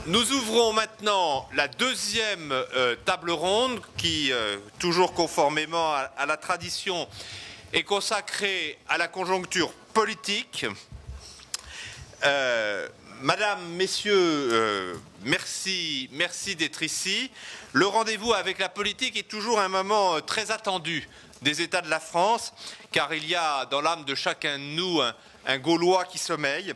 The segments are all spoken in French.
Nous ouvrons maintenant la deuxième table ronde qui, toujours conformément à la tradition, est consacrée à la conjoncture politique. Madame, messieurs, merci d'être ici. Le rendez-vous avec la politique est toujours un moment très attendu des États de la France, car il y a dans l'âme de chacun de nous un Gaulois qui sommeille.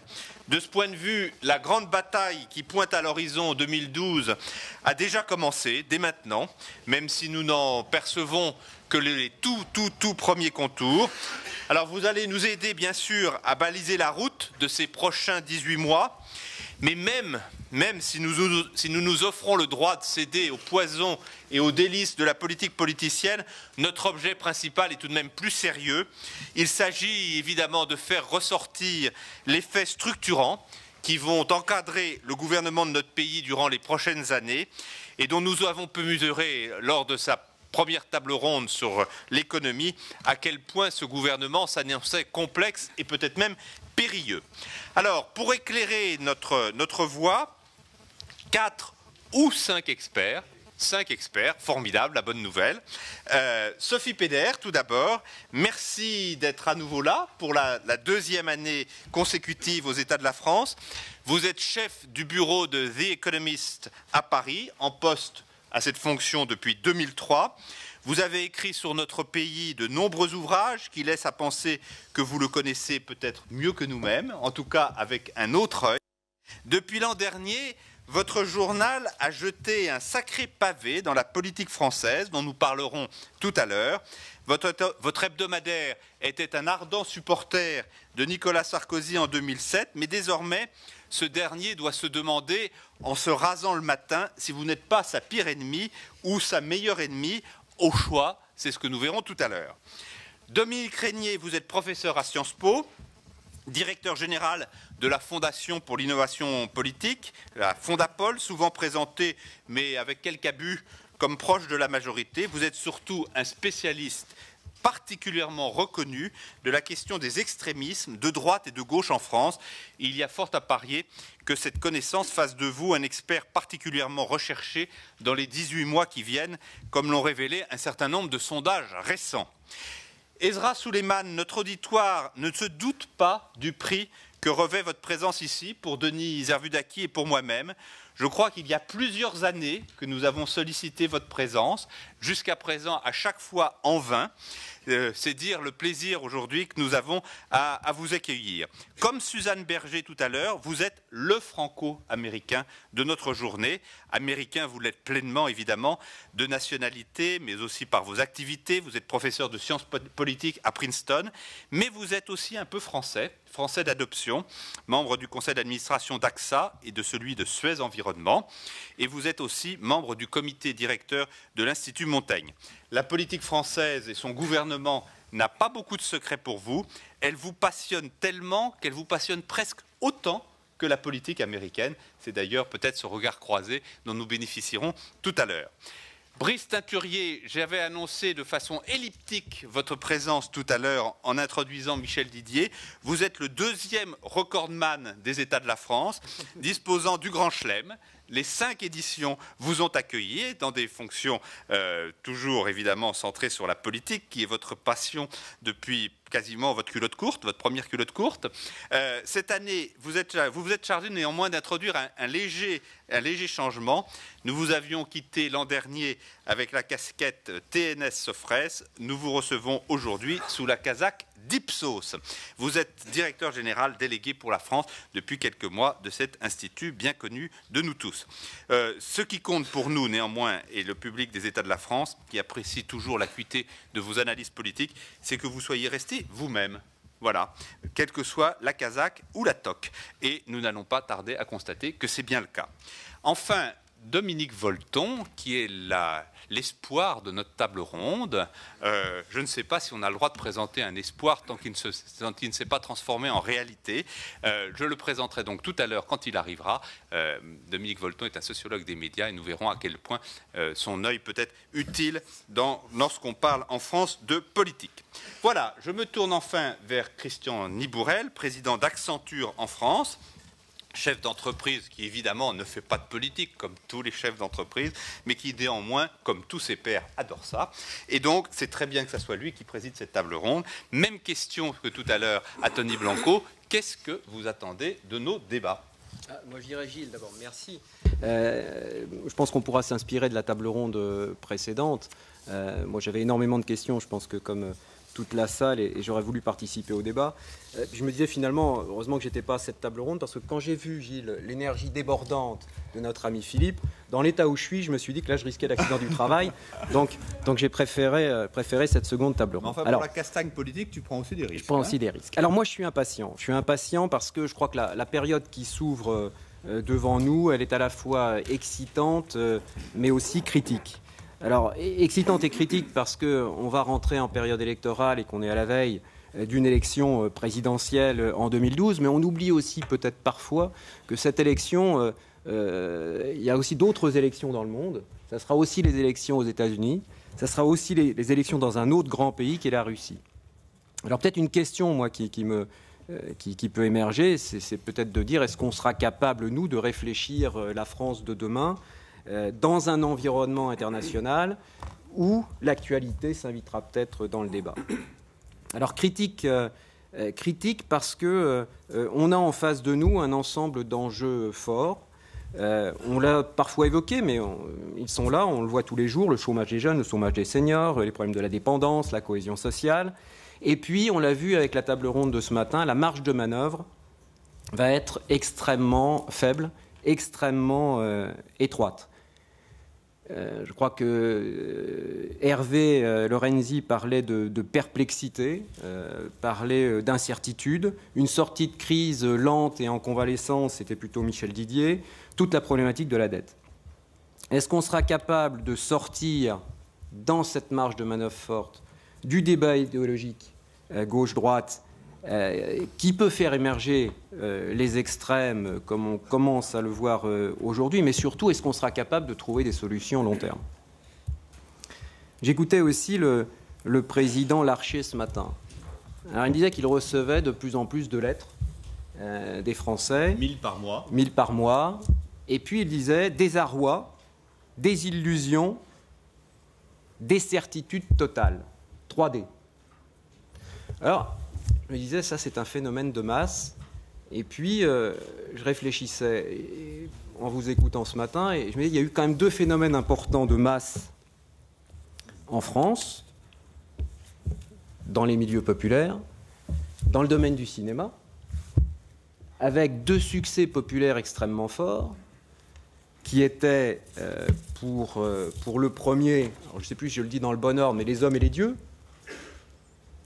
De ce point de vue, la grande bataille qui pointe à l'horizon 2012 a déjà commencé, dès maintenant, même si nous n'en percevons que les tout premiers contours. Alors vous allez nous aider, bien sûr, à baliser la route de ces prochains 18 mois, mais même si nous nous offrons le droit de céder au poison et aux délices de la politique politicienne, notre objet principal est tout de même plus sérieux. Il s'agit évidemment de faire ressortir les faits structurants qui vont encadrer le gouvernement de notre pays durant les prochaines années et dont nous avons pu mesurer lors de sa première table ronde sur l'économie à quel point ce gouvernement s'annonçait complexe et peut-être même périlleux. Alors, pour éclairer notre voix, 4 ou 5 experts, formidable, la bonne nouvelle. Sophie Péder, tout d'abord, merci d'être à nouveau là pour la deuxième année consécutive aux États de la France. Vous êtes chef du bureau de The Economist à Paris, en poste à cette fonction depuis 2003. Vous avez écrit sur notre pays de nombreux ouvrages qui laissent à penser que vous le connaissez peut-être mieux que nous-mêmes, en tout cas avec un autre œil. Depuis l'an dernier, votre journal a jeté un sacré pavé dans la politique française, dont nous parlerons tout à l'heure. Votre hebdomadaire était un ardent supporter de Nicolas Sarkozy en 2007, mais désormais, ce dernier doit se demander, en se rasant le matin, si vous n'êtes pas sa pire ennemie ou sa meilleure ennemie. Au choix, c'est ce que nous verrons tout à l'heure. Dominique Régnier, vous êtes professeur à Sciences Po, directeur général de la Fondation pour l'innovation politique, la Fondapol, souvent présentée, mais avec quelques abus, comme proche de la majorité. Vous êtes surtout un spécialiste particulièrement reconnu de la question des extrémismes de droite et de gauche en France. Il y a fort à parier que cette connaissance fasse de vous un expert particulièrement recherché dans les 18 mois qui viennent, comme l'ont révélé un certain nombre de sondages récents. Ezra Souleyman, notre auditoire ne se doute pas du prix que revêt votre présence ici pour Denis Zervudaki et pour moi-même. Je crois qu'il y a plusieurs années que nous avons sollicité votre présence, jusqu'à présent à chaque fois en vain. C'est dire le plaisir aujourd'hui que nous avons à vous accueillir. Comme Suzanne Berger tout à l'heure, vous êtes le franco-américain de notre journée. Américain, vous l'êtes pleinement évidemment, de nationalité, mais aussi par vos activités. Vous êtes professeur de sciences politiques à Princeton, mais vous êtes aussi un peu français d'adoption, membre du conseil d'administration d'AXA et de celui de Suez Environnement, et vous êtes aussi membre du comité directeur de l'Institut Montaigne. La politique française et son gouvernement n'a pas beaucoup de secrets pour vous. Elle vous passionne tellement qu'elle vous passionne presque autant que la politique américaine. C'est d'ailleurs peut-être ce regard croisé dont nous bénéficierons tout à l'heure. Brice Teinturier, j'avais annoncé de façon elliptique votre présence tout à l'heure en introduisant Michel Didier. Vous êtes le deuxième recordman des États de la France, disposant du Grand Chelem. Les 5 éditions vous ont accueilli dans des fonctions toujours évidemment centrées sur la politique, qui est votre passion depuis quasiment votre culotte courte, votre première culotte courte. Cette année, vous vous êtes chargé néanmoins d'introduire un léger changement. Nous vous avions quitté l'an dernier avec la casquette TNS Sofres. Nous vous recevons aujourd'hui sous la casaque d'Ipsos. Vous êtes directeur général délégué pour la France depuis quelques mois de cet institut bien connu de nous tous. Ce qui compte pour nous néanmoins et le public des États de la France, qui apprécie toujours l'acuité de vos analyses politiques, c'est que vous soyez resté vous-même. Voilà, quelle que soit la casaque ou la toque. Et nous n'allons pas tarder à constater que c'est bien le cas. Enfin, Dominique Volton, qui est l'espoir de notre table ronde. Je ne sais pas si on a le droit de présenter un espoir tant qu'il ne s'est pas transformé en réalité. Je le présenterai donc tout à l'heure quand il arrivera. Dominique Volton est un sociologue des médias et nous verrons à quel point son œil peut être utile lorsqu'on parle en France de politique. Voilà, je me tourne enfin vers Christian Nibourel, président d'Accenture en France. chef d'entreprise qui évidemment ne fait pas de politique comme tous les chefs d'entreprise, mais qui néanmoins, comme tous ses pairs, adore ça. Et donc c'est très bien que ce soit lui qui préside cette table ronde. Même question que tout à l'heure à Tony Blanco, qu'est-ce que vous attendez de nos débats ? Moi je dirais Gilles d'abord, merci. Je pense qu'on pourra s'inspirer de la table ronde précédente. Moi j'avais énormément de questions, je pense que comme toute la salle, et j'aurais voulu participer au débat. Je me disais finalement, heureusement que je n'étais pas à cette table ronde, parce que quand j'ai vu, Gilles, l'énergie débordante de notre ami Philippe, dans l'état où je me suis dit que là, je risquais l'accident du travail. Donc j'ai préféré cette seconde table ronde. Enfin, pour la castagne politique, tu prends aussi des risques. Je prends aussi des risques. Alors moi, je suis impatient. Je suis impatient parce que je crois que la période qui s'ouvre devant nous, elle est à la fois excitante, mais aussi critique. Alors, excitante et critique parce qu'on va rentrer en période électorale et qu'on est à la veille d'une élection présidentielle en 2012, mais on oublie aussi peut-être parfois que cette élection, il y a aussi d'autres élections dans le monde. Ça sera aussi les élections aux États-Unis, ça sera aussi les élections dans un autre grand pays qui est la Russie. Alors peut-être une question, moi, qui peut émerger, c'est peut-être de dire est-ce qu'on sera capable, nous, de réfléchir la France de demain dans un environnement international où l'actualité s'invitera peut-être dans le débat. Alors critique parce que on a en face de nous un ensemble d'enjeux forts. On l'a parfois évoqué, mais ils sont là, on le voit tous les jours, le chômage des jeunes, le chômage des seniors, les problèmes de la dépendance, la cohésion sociale. Et puis, on l'a vu avec la table ronde de ce matin, la marge de manœuvre va être extrêmement faible, extrêmement étroite. Je crois que Hervé Lorenzi parlait de perplexité, parlait d'incertitude. Une sortie de crise lente et en convalescence, c'était plutôt Michel Didier. Toute la problématique de la dette. Est-ce qu'on sera capable de sortir dans cette marge de manœuvre forte du débat idéologique gauche-droite qui peut faire émerger les extrêmes comme on commence à le voir aujourd'hui, mais surtout, est-ce qu'on sera capable de trouver des solutions long terme? J'écoutais aussi le président Larcher ce matin. Alors, il disait qu'il recevait de plus en plus de lettres des Français. 1000 par mois. 1000 par mois. Et puis, il disait désarroi, désillusion, décertitude totale. 3D. Alors, je me disais, ça c'est un phénomène de masse. Et puis, je réfléchissais en vous écoutant ce matin, et je me disais, il y a eu quand même deux phénomènes importants de masse en France, dans les milieux populaires, dans le domaine du cinéma, avec deux succès populaires extrêmement forts, qui étaient pour le premier, alors je ne sais plus si je le dis dans le bon ordre, mais Les Hommes et les Dieux,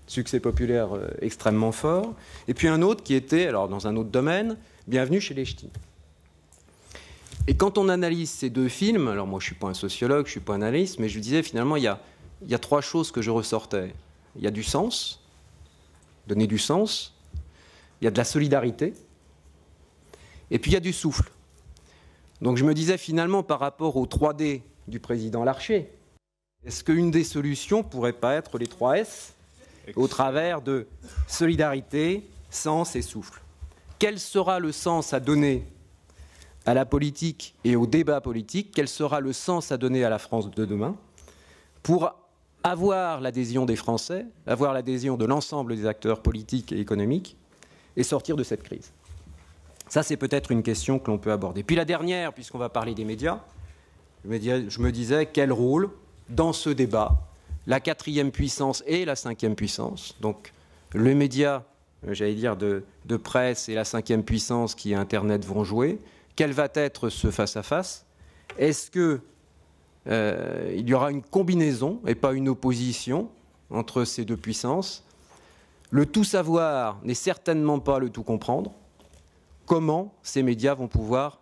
succès populaire extrêmement fort, et puis un autre qui était, alors dans un autre domaine, Bienvenue chez les Ch'tis. Et quand on analyse ces deux films, alors moi je ne suis pas un sociologue, je ne suis pas un analyste, mais je disais finalement il y a trois choses que je ressortais. Il y a du sens, donner du sens, il y a de la solidarité, et puis il y a du souffle. Donc je me disais finalement par rapport au 3D du président Larcher, est-ce qu'une des solutions pourrait pas être les 3 S au travers de solidarité, sens et souffle? Quel sera le sens à donner à la politique et au débat politique? Quel sera le sens à donner à la France de demain pour avoir l'adhésion des Français, avoir l'adhésion de l'ensemble des acteurs politiques et économiques et sortir de cette crise? Ça, c'est peut-être une question que l'on peut aborder. Puis la dernière, puisqu'on va parler des médias, je me disais quel rôle dans ce débat la 4e puissance et la 5e puissance, donc le média, j'allais dire, de presse et la 5e puissance qui est Internet vont jouer. Quel va être ce face-à-face? Est-ce qu'il y aura une combinaison et pas une opposition entre ces deux puissances? Le tout savoir n'est certainement pas le tout comprendre. Comment ces médias vont pouvoir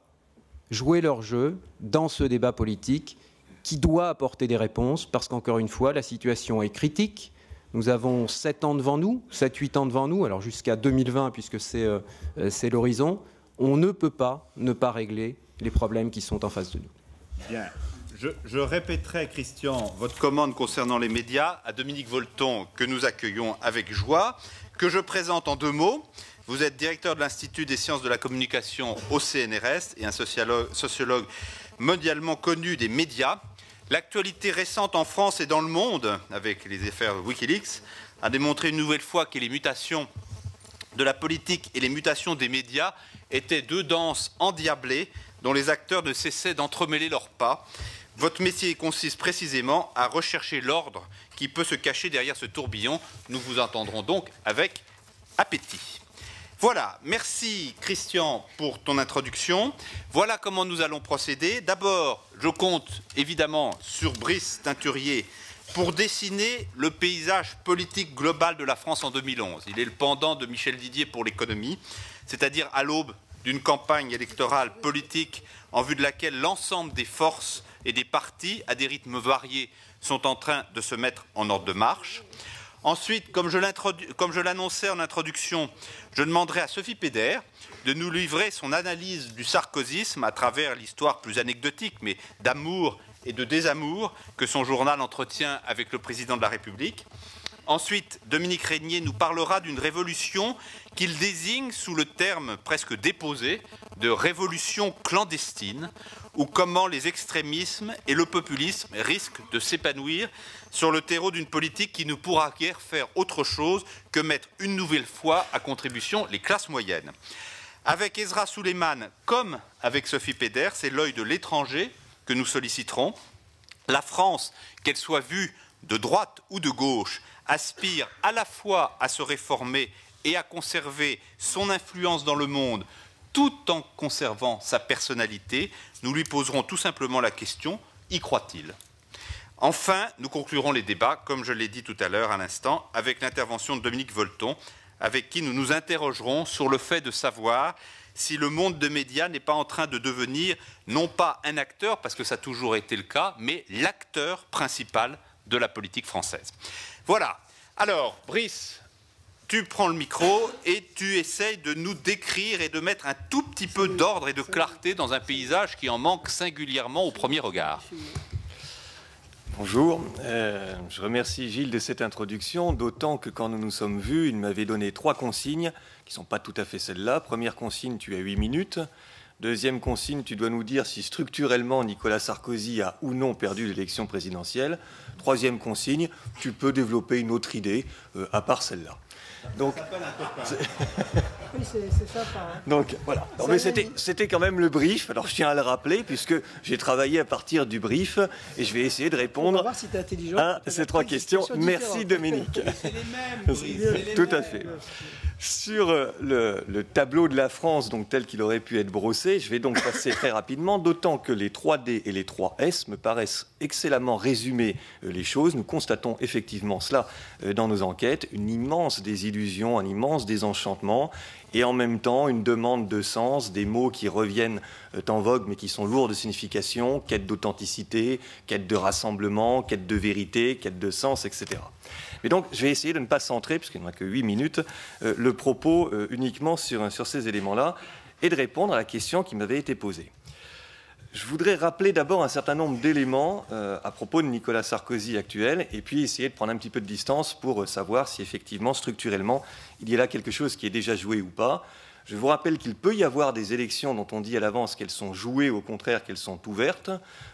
jouer leur jeu dans ce débat politique qui doit apporter des réponses, parce qu'encore une fois, la situation est critique. Nous avons 7 ans devant nous, 7-8 ans devant nous, alors jusqu'à 2020, puisque c'est l'horizon. On ne peut pas ne pas régler les problèmes qui sont en face de nous. Bien. Je répéterai, Christian, votre commande concernant les médias à Dominique Volton, que nous accueillons avec joie, que je présente en 2 mots. Vous êtes directeur de l'Institut des sciences de la communication au CNRS et un sociologue mondialement connu des médias. L'actualité récente en France et dans le monde, avec les affaires Wikileaks, a démontré une nouvelle fois que les mutations de la politique et les mutations des médias étaient deux danses endiablées dont les acteurs ne cessaient d'entremêler leurs pas. Votre métier consiste précisément à rechercher l'ordre qui peut se cacher derrière ce tourbillon. Nous vous entendrons donc avec appétit. Voilà, merci Christian pour ton introduction. Voilà comment nous allons procéder. D'abord, je compte évidemment sur Brice Teinturier pour dessiner le paysage politique global de la France en 2011. Il est le pendant de Michel Didier pour l'économie, c'est-à-dire à l'aube d'une campagne électorale politique en vue de laquelle l'ensemble des forces et des partis, à des rythmes variés, sont en train de se mettre en ordre de marche. Ensuite, comme je l'annonçais en introduction, je demanderai à Sophie Pédère de nous livrer son analyse du sarkozysme à travers l'histoire plus anecdotique, mais d'amour et de désamour que son journal entretient avec le président de la République. Ensuite, Dominique Régnier nous parlera d'une révolution qu'il désigne sous le terme presque déposé de révolution clandestine, ou comment les extrémismes et le populisme risquent de s'épanouir sur le terreau d'une politique qui ne pourra guère faire autre chose que mettre une nouvelle fois à contribution les classes moyennes. Avec Ezra Souleyman, comme avec Sophie Pédère, c'est l'œil de l'étranger que nous solliciterons. La France, qu'elle soit vue de droite ou de gauche, aspire à la fois à se réformer et à conserver son influence dans le monde, tout en conservant sa personnalité. Nous lui poserons tout simplement la question, y croit-il ? Enfin, nous conclurons les débats, comme je l'ai dit tout à l'heure à l'instant, avec l'intervention de Dominique Volton, avec qui nous nous interrogerons sur le fait de savoir si le monde de médias n'est pas en train de devenir, non pas un acteur, parce que ça a toujours été le cas, mais l'acteur principal de la politique française. Voilà. Alors, Brice, tu prends le micro et tu essayes de nous décrire et de mettre un tout petit peu d'ordre et de clarté dans un paysage qui en manque singulièrement au premier regard. Bonjour, je remercie Gilles de cette introduction, d'autant que quand nous nous sommes vus, il m'avait donné 3 consignes, qui ne sont pas tout à fait celles-là. Première consigne, tu as 8 minutes. Deuxième consigne, tu dois nous dire si structurellement Nicolas Sarkozy a ou non perdu l'élection présidentielle. Troisième consigne, tu peux développer une autre idée, à part celle-là. Donc, oui, c'est ça. Donc voilà. Non, mais c'était quand même le brief. Alors je tiens à le rappeler puisque j'ai travaillé à partir du brief et je vais essayer de répondre à ces 3 questions. Merci Dominique. C'est les mêmes. Tout à fait. Sur le tableau de la France, donc tel qu'il aurait pu être brossé, je vais donc passer très rapidement, d'autant que les 3D et les 3S me paraissent excellemment résumer les choses. Nous constatons effectivement cela dans nos enquêtes, une immense désillusion, un immense désenchantement, et en même temps une demande de sens, des mots qui reviennent en vogue mais qui sont lourds de signification, quête d'authenticité, quête de rassemblement, quête de vérité, quête de sens, etc. Mais donc, je vais essayer de ne pas centrer, puisqu'il n'y en a que 8 minutes, le propos uniquement sur ces éléments-là, et de répondre à la question qui m'avait été posée. Je voudrais rappeler d'abord un certain nombre d'éléments à propos de Nicolas Sarkozy actuel, et puis essayer de prendre un petit peu de distance pour savoir si effectivement, structurellement, il y a là quelque chose qui est déjà joué ou pas. Je vous rappelle qu'il peut y avoir des élections dont on dit à l'avance qu'elles sont jouées, au contraire qu'elles sont ouvertes.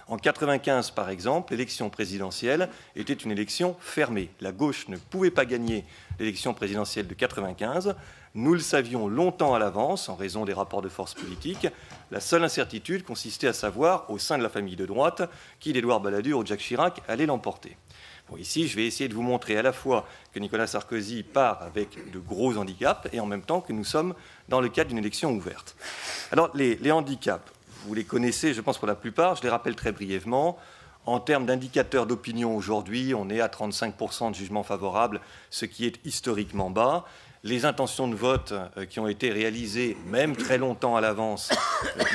En 1995, par exemple, l'élection présidentielle était une élection fermée. La gauche ne pouvait pas gagner l'élection présidentielle de 1995. Nous le savions longtemps à l'avance, en raison des rapports de force politiques. La seule incertitude consistait à savoir, au sein de la famille de droite, qui d'Édouard Balladur ou Jacques Chirac allait l'emporter. Bon, ici, je vais essayer de vous montrer à la fois que Nicolas Sarkozy part avec de gros handicaps et en même temps que nous sommes dans le cadre d'une élection ouverte. Alors, les handicaps, vous les connaissez, je pense, pour la plupart. Je les rappelle très brièvement. En termes d'indicateurs d'opinion aujourd'hui, on est à 35% de jugements favorables, ce qui est historiquement bas. Les intentions de vote qui ont été réalisées, même très longtemps à l'avance,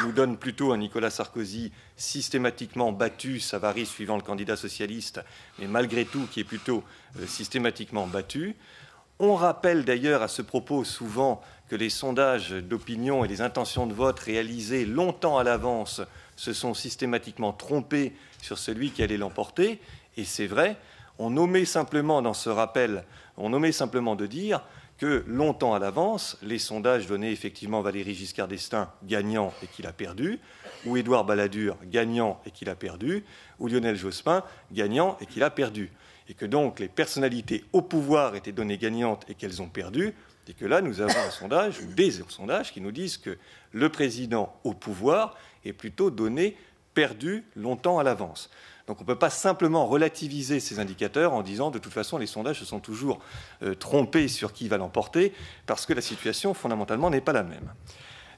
nous donnent plutôt un Nicolas Sarkozy systématiquement battu, ça varie suivant le candidat socialiste, mais malgré tout qui est plutôt systématiquement battu. On rappelle d'ailleurs à ce propos souvent que les sondages d'opinion et les intentions de vote réalisés longtemps à l'avance se sont systématiquement trompés sur celui qui allait l'emporter, et c'est vrai, on omet simplement dans ce rappel, on omet simplement de dire que longtemps à l'avance, les sondages donnaient effectivement Valéry Giscard d'Estaing gagnant et qu'il a perdu, ou Édouard Balladur gagnant et qu'il a perdu, ou Lionel Jospin gagnant et qu'il a perdu. Et que donc les personnalités au pouvoir étaient données gagnantes et qu'elles ont perdu, et que là nous avons un sondage, ou des sondages, qui nous disent que le président au pouvoir est plutôt donné perdu longtemps à l'avance. Donc on ne peut pas simplement relativiser ces indicateurs en disant de toute façon les sondages se sont toujours trompés sur qui va l'emporter, parce que la situation fondamentalement n'est pas la même.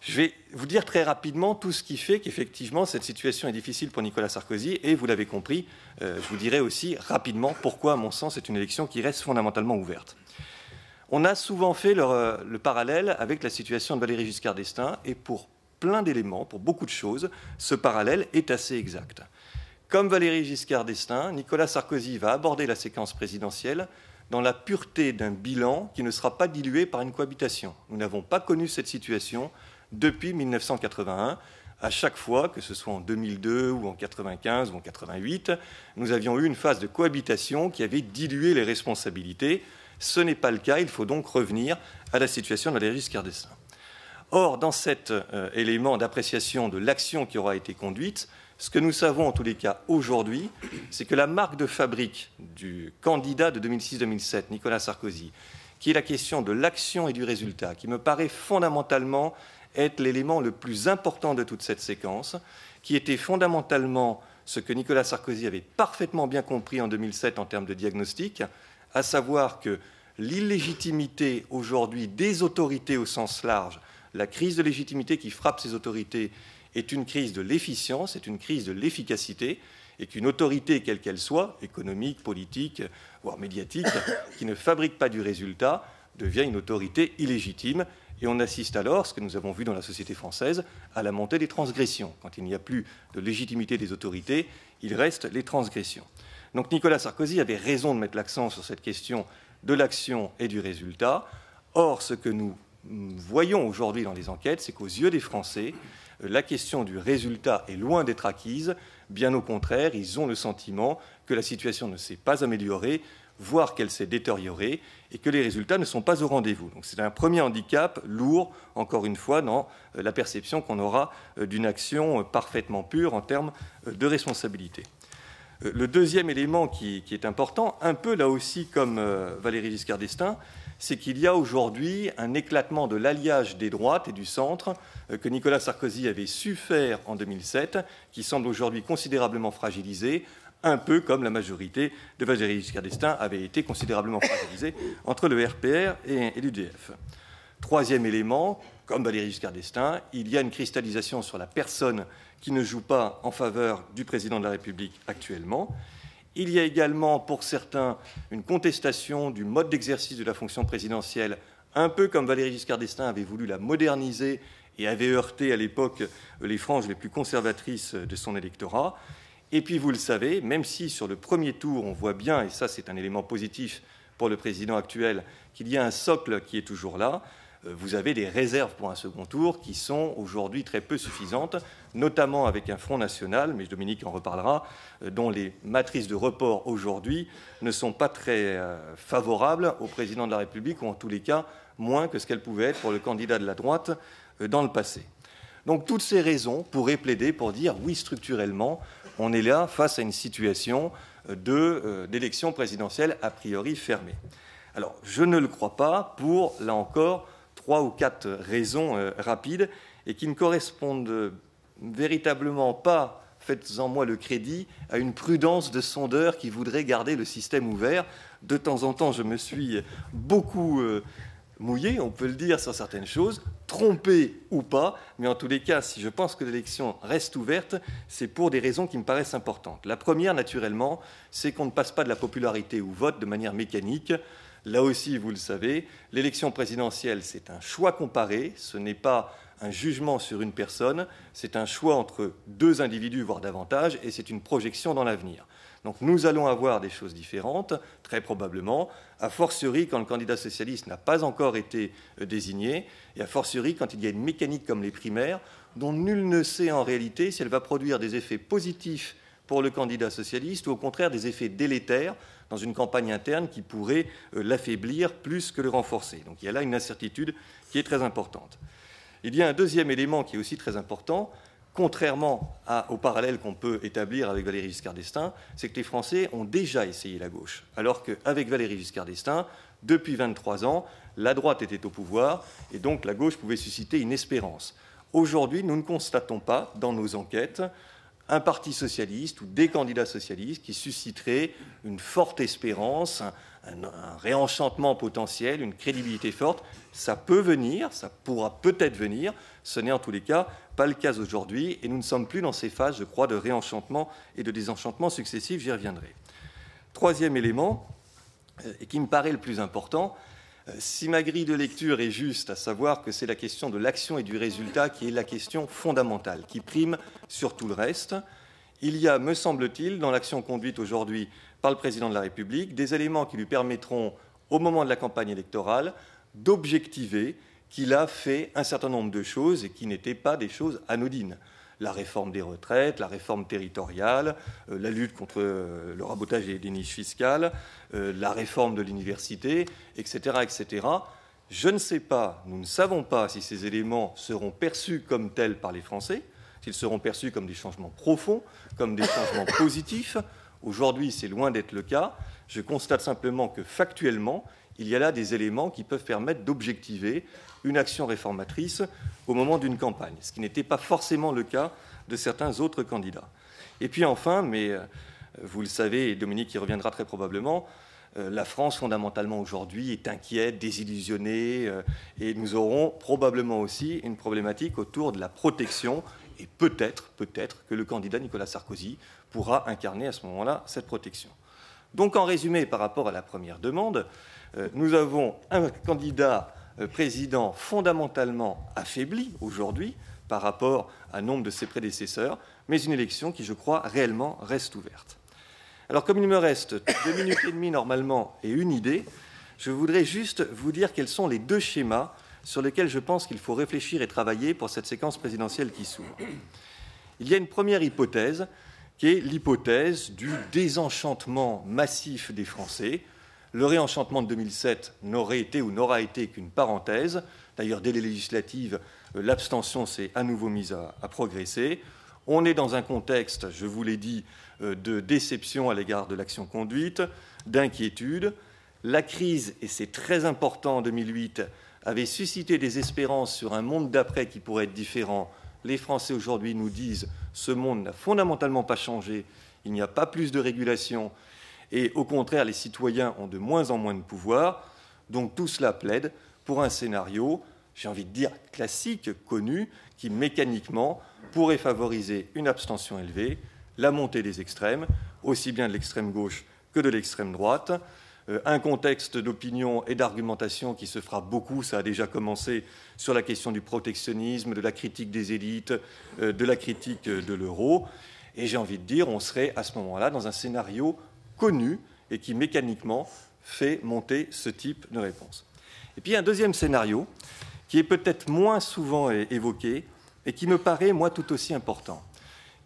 Je vais vous dire très rapidement tout ce qui fait qu'effectivement cette situation est difficile pour Nicolas Sarkozy, et vous l'avez compris, je vous dirai aussi rapidement pourquoi à mon sens c'est une élection qui reste fondamentalement ouverte. On a souvent fait le parallèle avec la situation de Valéry Giscard d'Estaing, et pour plein d'éléments, pour beaucoup de choses, ce parallèle est assez exact. Comme Valéry Giscard d'Estaing, Nicolas Sarkozy va aborder la séquence présidentielle dans la pureté d'un bilan qui ne sera pas dilué par une cohabitation. Nous n'avons pas connu cette situation depuis 1981. À chaque fois, que ce soit en 2002 ou en 1995 ou en 1988, nous avions eu une phase de cohabitation qui avait dilué les responsabilités. Ce n'est pas le cas, il faut donc revenir à la situation de Valéry Giscard d'Estaing. Or, dans cet élément d'appréciation de l'action qui aura été conduite, ce que nous savons en tous les cas aujourd'hui, c'est que la marque de fabrique du candidat de 2006-2007, Nicolas Sarkozy, qui est la question de l'action et du résultat, qui me paraît fondamentalement être l'élément le plus important de toute cette séquence, qui était fondamentalement ce que Nicolas Sarkozy avait parfaitement bien compris en 2007 en termes de diagnostic, à savoir que l'illégitimité aujourd'hui des autorités au sens large, la crise de légitimité qui frappe ces autorités est une crise de l'efficience, est une crise de l'efficacité, et qu'une autorité, quelle qu'elle soit, économique, politique, voire médiatique, qui ne fabrique pas du résultat, devient une autorité illégitime. Et on assiste alors, ce que nous avons vu dans la société française, à la montée des transgressions. Quand il n'y a plus de légitimité des autorités, il reste les transgressions. Donc Nicolas Sarkozy avait raison de mettre l'accent sur cette question de l'action et du résultat. Or, ce que nous voyons aujourd'hui dans les enquêtes, c'est qu'aux yeux des Français, la question du résultat est loin d'être acquise. Bien au contraire, ils ont le sentiment que la situation ne s'est pas améliorée, voire qu'elle s'est détériorée, et que les résultats ne sont pas au rendez-vous. Donc c'est un premier handicap lourd, encore une fois, dans la perception qu'on aura d'une action parfaitement pure en termes de responsabilité. Le deuxième élément qui est important, un peu là aussi comme Valéry Giscard d'Estaing, c'est qu'il y a aujourd'hui un éclatement de l'alliage des droites et du centre que Nicolas Sarkozy avait su faire en 2007, qui semble aujourd'hui considérablement fragilisé, un peu comme la majorité de Valéry Giscard d'Estaing avait été considérablement fragilisée entre le RPR et l'UDF. Troisième élément, comme Valéry Giscard d'Estaing, il y a une cristallisation sur la personne qui ne joue pas en faveur du président de la République actuellement. Il y a également, pour certains, une contestation du mode d'exercice de la fonction présidentielle, un peu comme Valéry Giscard d'Estaing avait voulu la moderniser et avait heurté à l'époque les franges les plus conservatrices de son électorat. Et puis, vous le savez, même si sur le premier tour, on voit bien, et ça c'est un élément positif pour le président actuel, qu'il y a un socle qui est toujours là, vous avez des réserves pour un second tour qui sont aujourd'hui très peu suffisantes, notamment avec un Front national, mais Dominique en reparlera, dont les matrices de report aujourd'hui ne sont pas très favorables au président de la République, ou en tous les cas moins que ce qu'elles pouvaient être pour le candidat de la droite dans le passé. Donc toutes ces raisons pourraient plaider pour dire oui, structurellement, on est là face à une situation d'élection présidentielle a priori fermée. Alors je ne le crois pas pour, là encore, 3 ou 4 raisons rapides et qui ne correspondent véritablement pas, faites-en moi le crédit, à une prudence de sondeur qui voudrait garder le système ouvert. De temps en temps, je me suis beaucoup mouillé, on peut le dire, sur certaines choses, trompé ou pas, mais en tous les cas, si je pense que l'élection reste ouverte, c'est pour des raisons qui me paraissent importantes. La première, naturellement, c'est qu'on ne passe pas de la popularité au vote de manière mécanique. Là aussi, vous le savez, l'élection présidentielle, c'est un choix comparé, ce n'est pas un jugement sur une personne, c'est un choix entre 2 individus, voire davantage, et c'est une projection dans l'avenir. Donc nous allons avoir des choses différentes, très probablement, a fortiori quand le candidat socialiste n'a pas encore été désigné, et a fortiori quand il y a une mécanique comme les primaires, dont nul ne sait en réalité si elle va produire des effets positifs pour le candidat socialiste ou au contraire des effets délétères dans une campagne interne qui pourrait l'affaiblir plus que le renforcer. Donc il y a là une incertitude qui est très importante. Il y a un deuxième élément qui est aussi très important, contrairement au parallèle qu'on peut établir avec Valéry Giscard d'Estaing, c'est que les Français ont déjà essayé la gauche, alors qu'avec Valéry Giscard d'Estaing, depuis 23 ans, la droite était au pouvoir et donc la gauche pouvait susciter une espérance. Aujourd'hui, nous ne constatons pas dans nos enquêtes un parti socialiste ou des candidats socialistes qui susciteraient une forte espérance, un réenchantement potentiel, une crédibilité forte. Ça peut venir, ça pourra peut-être venir, ce n'est en tous les cas pas le cas aujourd'hui et nous ne sommes plus dans ces phases, je crois, de réenchantement et de désenchantement successifs, j'y reviendrai. Troisième élément, et qui me paraît le plus important, si ma grille de lecture est juste, à savoir que c'est la question de l'action et du résultat qui est la question fondamentale, qui prime sur tout le reste, il y a, me semble-t-il, dans l'action conduite aujourd'hui par le Président de la République, des éléments qui lui permettront, au moment de la campagne électorale, d'objectiver qu'il a fait un certain nombre de choses et qui n'étaient pas des choses anodines. La réforme des retraites, la réforme territoriale, la lutte contre le rabotage des niches fiscales, la réforme de l'université, etc., etc. Je ne sais pas, nous ne savons pas si ces éléments seront perçus comme tels par les Français, s'ils seront perçus comme des changements profonds, comme des changements positifs. Aujourd'hui, c'est loin d'être le cas. Je constate simplement que factuellement, il y a là des éléments qui peuvent permettre d'objectiver une action réformatrice au moment d'une campagne, ce qui n'était pas forcément le cas de certains autres candidats. Et puis enfin, mais vous le savez, et Dominique y reviendra très probablement, la France fondamentalement aujourd'hui est inquiète, désillusionnée, et nous aurons probablement aussi une problématique autour de la protection, et peut-être que le candidat Nicolas Sarkozy pourra incarner à ce moment-là cette protection. Donc en résumé, par rapport à la première demande, nous avons un candidat président fondamentalement affaibli aujourd'hui par rapport à nombre de ses prédécesseurs, mais une élection qui, je crois, réellement reste ouverte. Alors, comme il me reste 2 minutes et demie normalement et une idée, je voudrais juste vous dire quels sont les deux schémas sur lesquels je pense qu'il faut réfléchir et travailler pour cette séquence présidentielle qui s'ouvre. Il y a une première hypothèse qui est l'hypothèse du désenchantement massif des Français. Le réenchantement de 2007 n'aurait été ou n'aura été qu'une parenthèse. D'ailleurs, dès les législatives, l'abstention s'est à nouveau mise à progresser. On est dans un contexte, je vous l'ai dit, de déception à l'égard de l'action conduite, d'inquiétude. La crise, et c'est très important en 2008, avait suscité des espérances sur un monde d'après qui pourrait être différent. Les Français aujourd'hui nous disent « ce monde n'a fondamentalement pas changé, il n'y a pas plus de régulation ». Et au contraire, les citoyens ont de moins en moins de pouvoir. Donc tout cela plaide pour un scénario, j'ai envie de dire, classique, connu, qui mécaniquement pourrait favoriser une abstention élevée, la montée des extrêmes, aussi bien de l'extrême gauche que de l'extrême droite, un contexte d'opinion et d'argumentation qui se fera beaucoup, ça a déjà commencé, sur la question du protectionnisme, de la critique des élites, de la critique de l'euro. Et j'ai envie de dire, on serait à ce moment-là dans un scénario connu et qui mécaniquement fait monter ce type de réponse. Et puis un deuxième scénario qui est peut-être moins souvent évoqué et qui me paraît, moi, tout aussi important,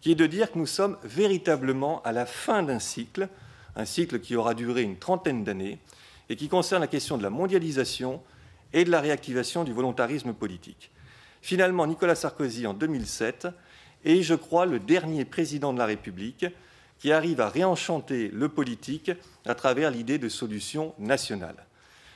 qui est de dire que nous sommes véritablement à la fin d'un cycle, un cycle qui aura duré une trentaine d'années et qui concerne la question de la mondialisation et de la réactivation du volontarisme politique. Finalement, Nicolas Sarkozy, en 2007, est, je crois, le dernier président de la République qui arrive à réenchanter le politique à travers l'idée de solutions nationales.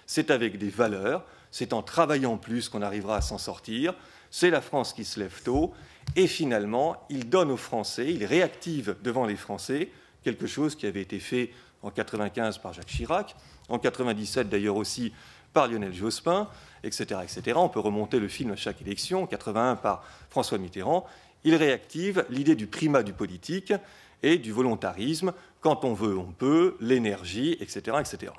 C'est avec des valeurs, c'est en travaillant plus qu'on arrivera à s'en sortir, c'est la France qui se lève tôt, et finalement, il donne aux Français, il réactive devant les Français quelque chose qui avait été fait en 1995 par Jacques Chirac, en 1997 d'ailleurs aussi par Lionel Jospin, etc., etc. On peut remonter le film à chaque élection, en 1981 par François Mitterrand. Il réactive l'idée du primat du politique et du volontarisme, quand on veut, on peut, l'énergie, etc., etc.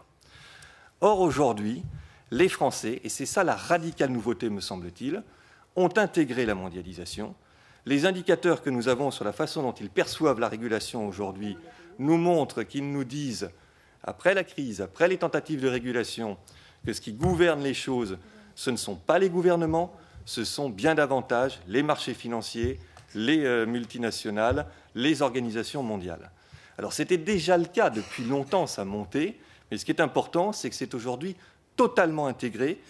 Or, aujourd'hui, les Français, et c'est ça la radicale nouveauté, me semble-t-il, ont intégré la mondialisation. Les indicateurs que nous avons sur la façon dont ils perçoivent la régulation aujourd'hui nous montrent qu'ils nous disent, après la crise, après les tentatives de régulation, que ce qui gouverne les choses, ce ne sont pas les gouvernements, ce sont bien davantage les marchés financiers, les multinationales, les organisations mondiales. Alors c'était déjà le cas depuis longtemps, ça montait, mais ce qui est important, c'est que c'est aujourd'hui totalement intégré.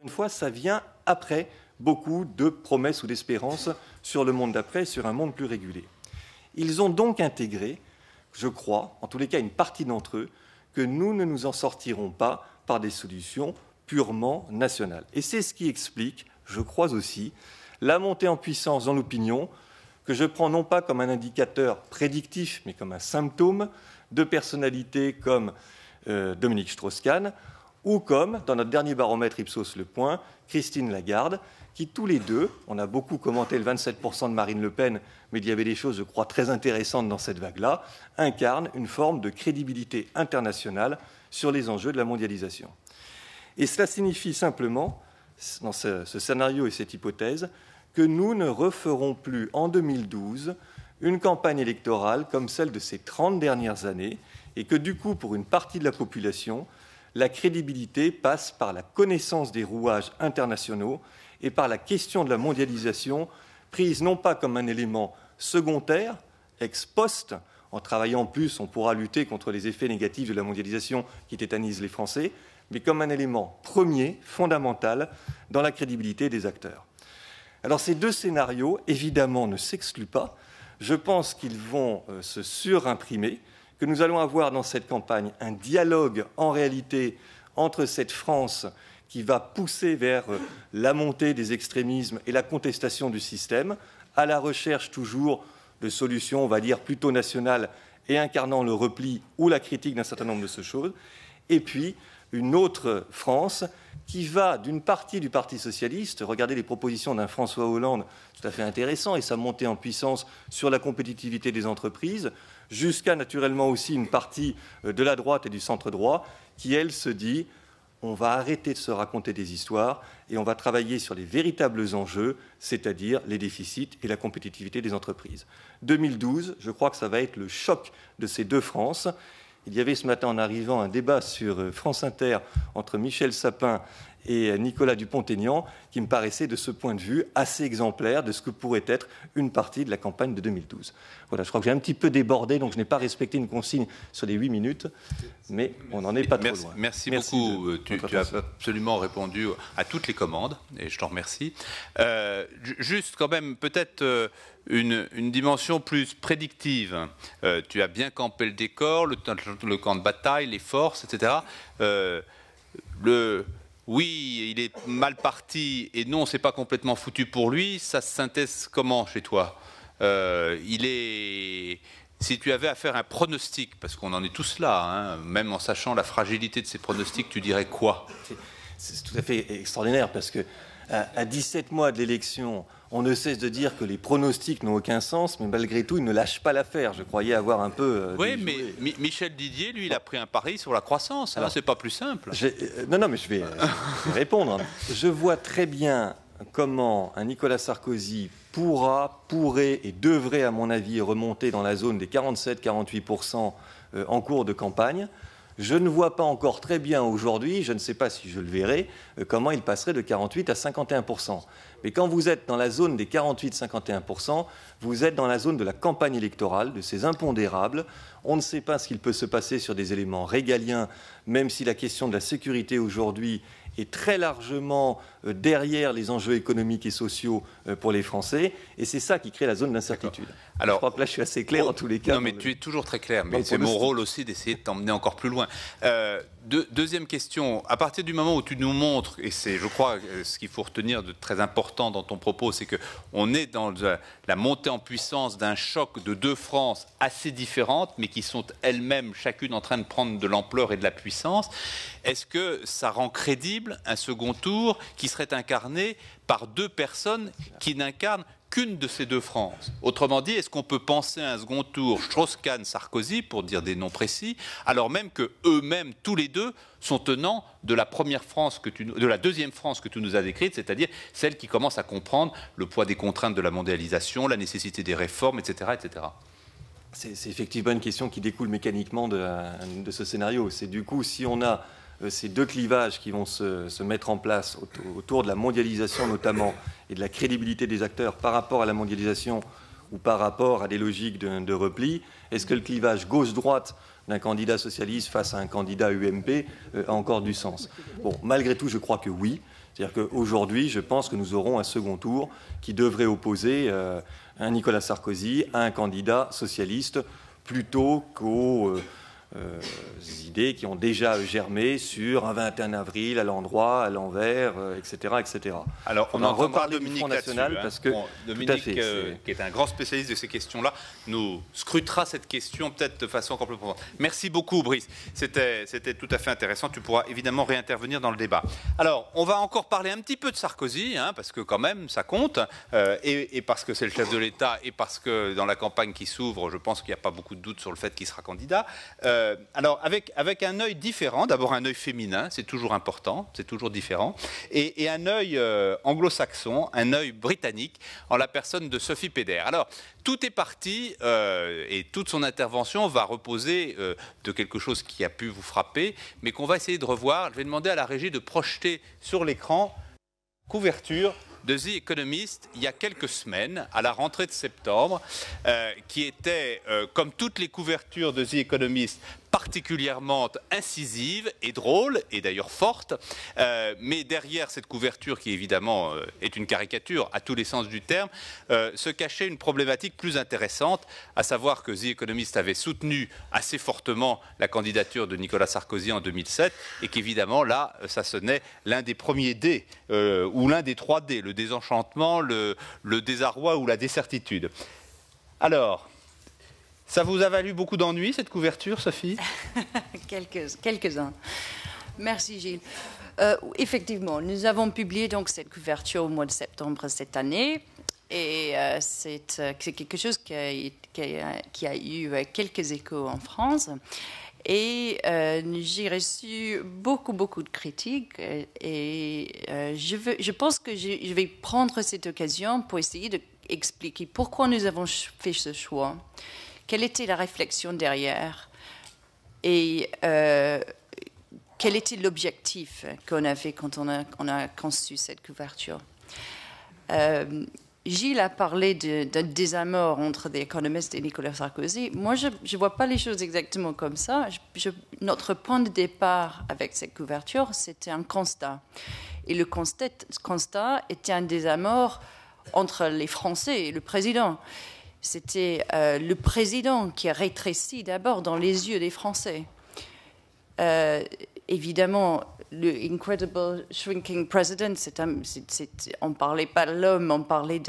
Une fois, ça vient après beaucoup de promesses ou d'espérances sur le monde d'après, sur un monde plus régulé. Ils ont donc intégré, je crois, en tous les cas une partie d'entre eux, que nous ne nous en sortirons pas par des solutions purement nationales. Et c'est ce qui explique, je crois aussi, la montée en puissance dans l'opinion, que je prends non pas comme un indicateur prédictif, mais comme un symptôme de personnalités comme Dominique Strauss-Kahn, ou comme, dans notre dernier baromètre Ipsos Le Point, Christine Lagarde, qui tous les deux, on a beaucoup commenté le 27% de Marine Le Pen, mais il y avait des choses, je crois, très intéressantes dans cette vague-là, incarnent une forme de crédibilité internationale sur les enjeux de la mondialisation. Et cela signifie simplement, dans ce scénario et cette hypothèse, que nous ne referons plus en 2012 une campagne électorale comme celle de ces 30 dernières années, et que du coup, pour une partie de la population, la crédibilité passe par la connaissance des rouages internationaux et par la question de la mondialisation, prise non pas comme un élément secondaire, ex post, en travaillant plus, on pourra lutter contre les effets négatifs de la mondialisation qui tétanisent les Français, mais comme un élément premier, fondamental, dans la crédibilité des acteurs. Alors ces deux scénarios, évidemment, ne s'excluent pas. Je pense qu'ils vont se surimprimer, que nous allons avoir dans cette campagne un dialogue, en réalité, entre cette France qui va pousser vers la montée des extrémismes et la contestation du système, à la recherche toujours de solutions, on va dire, plutôt nationales et incarnant le repli ou la critique d'un certain nombre de ces choses, et puis une autre France qui va d'une partie du Parti socialiste, regardez les propositions d'un François Hollande, tout à fait intéressant, et sa montée en puissance sur la compétitivité des entreprises, jusqu'à naturellement aussi une partie de la droite et du centre-droit, qui, elle, se dit on va arrêter de se raconter des histoires et on va travailler sur les véritables enjeux, c'est-à-dire les déficits et la compétitivité des entreprises. 2012, je crois que ça va être le choc de ces deux France. Il y avait ce matin en arrivant un débat sur France Inter entre Michel Sapin et Nicolas Dupont-Aignan qui me paraissait de ce point de vue assez exemplaire de ce que pourrait être une partie de la campagne de 2012. Voilà, je crois que j'ai un petit peu débordé, donc je n'ai pas respecté une consigne sur les 8 minutes, mais on n'en est pas trop loin. Merci beaucoup. Tu as absolument répondu à toutes les commandes, et je t'en remercie. Juste quand même, peut-être une dimension plus prédictive. Tu as bien campé le décor, le camp de bataille, les forces, etc. Oui, il est mal parti et non, c'est pas complètement foutu pour lui. Ça se synthèse comment chez toi? Si tu avais à faire un pronostic, parce qu'on en est tous là, hein, même en sachant la fragilité de ces pronostics, tu dirais quoi? C'est tout à fait extraordinaire parce que à 17 mois de l'élection, on ne cesse de dire que les pronostics n'ont aucun sens, mais malgré tout, ils ne lâchent pas l'affaire. Je croyais avoir un peu... oui, mais Michel Didier, lui, il a pris un pari sur la croissance. Alors, c'est pas plus simple. Non, mais je vais répondre. Je vois très bien comment un Nicolas Sarkozy pourrait et devrait, à mon avis, remonter dans la zone des 47-48% en cours de campagne. Je ne vois pas encore très bien aujourd'hui, je ne sais pas si je le verrai, comment il passerait de 48 à 51%. Mais quand vous êtes dans la zone des 48-51%, vous êtes dans la zone de la campagne électorale, de ces impondérables. On ne sait pas ce qu'il peut se passer sur des éléments régaliens, même si la question de la sécurité aujourd'hui est très largement derrière les enjeux économiques et sociaux pour les Français. Et c'est ça qui crée la zone d'incertitude. Alors, je crois que là, je suis assez clair en tous les cas. Non, mais tu es toujours très clair. Mais c'est mon rôle aussi d'essayer de t'emmener encore plus loin. Deuxième question. À partir du moment où tu nous montres, et c'est, je crois, ce qu'il faut retenir de très important dans ton propos, c'est qu'on est dans la montée en puissance d'un choc de deux France assez différentes, mais qui sont elles-mêmes chacune en train de prendre de l'ampleur et de la puissance. Est-ce que ça rend crédible un second tour qui serait incarné par deux personnes qui n'incarnent qu'une de ces deux France? Autrement dit, est-ce qu'on peut penser à un second tour Strauss-Kahn-Sarkozy, pour dire des noms précis, alors même que eux-mêmes, tous les deux, sont tenants de la première France de la deuxième France que tu nous as décrite, c'est-à-dire celle qui commence à comprendre le poids des contraintes de la mondialisation, la nécessité des réformes, etc., etc. C'est effectivement une question qui découle mécaniquement de ce scénario. C'est du coup, si on a ces deux clivages qui vont se mettre en place autour de la mondialisation notamment et de la crédibilité des acteurs par rapport à la mondialisation ou par rapport à des logiques de repli, est-ce que le clivage gauche-droite d'un candidat socialiste face à un candidat UMP a encore du sens? Bon, malgré tout, je crois que oui. C'est-à-dire qu'aujourd'hui, je pense que nous aurons un second tour qui devrait opposer un Nicolas Sarkozy à un candidat socialiste plutôt qu'aux idées qui ont déjà germé sur un 21 avril à l'endroit, à l'envers, etc., etc. Alors, on en reparle du Front National parce que Dominique, qui est un grand spécialiste de ces questions-là, nous scrutera cette question peut-être de façon complètement. Merci beaucoup, Brice. C'était tout à fait intéressant. Tu pourras évidemment réintervenir dans le débat. Alors, on va encore parler un petit peu de Sarkozy, parce que quand même, ça compte, et parce que c'est le chef de l'État, et parce que dans la campagne qui s'ouvre, je pense qu'il n'y a pas beaucoup de doute sur le fait qu'il sera candidat. Alors, avec un œil différent, d'abord un œil féminin, c'est toujours important, c'est toujours différent, et un œil anglo-saxon, un œil britannique, en la personne de Sophie Péder. Alors, tout est parti, et toute son intervention va reposer de quelque chose qui a pu vous frapper, mais qu'on va essayer de revoir. Je vais demander à la régie de projeter sur l'écran couverture de The Economist il y a quelques semaines, à la rentrée de septembre, qui était, comme toutes les couvertures de The Economist, particulièrement incisive et drôle, et d'ailleurs forte, mais derrière cette couverture, qui évidemment est une caricature à tous les sens du terme, se cachait une problématique plus intéressante, à savoir que The Economist avait soutenu assez fortement la candidature de Nicolas Sarkozy en 2007, et qu'évidemment là, ça sonnait l'un des premiers D, ou l'un des 3 D, le désenchantement, le désarroi ou la décertitude. Alors, ça vous a valu beaucoup d'ennuis, cette couverture, Sophie? Quelques-uns. Merci, Gilles. Effectivement, nous avons publié donc cette couverture au mois de septembre cette année. Et c'est quelque chose qui a eu quelques échos en France. Et j'ai reçu beaucoup de critiques. Et je pense que je vais prendre cette occasion pour essayer d'expliquer pourquoi nous avons fait ce choix. Quelle était la réflexion derrière et quel était l'objectif qu'on avait quand on a conçu cette couverture. Gilles a parlé d'un désamour entre The Economist et Nicolas Sarkozy. Moi, je ne vois pas les choses exactement comme ça. Notre point de départ avec cette couverture, c'était un constat. Et le constat était un désamour entre les Français et le président. C'était le président qui a rétréci d'abord dans les yeux des Français. Évidemment, le Incredible Shrinking President, on ne parlait pas de l'homme, on parlait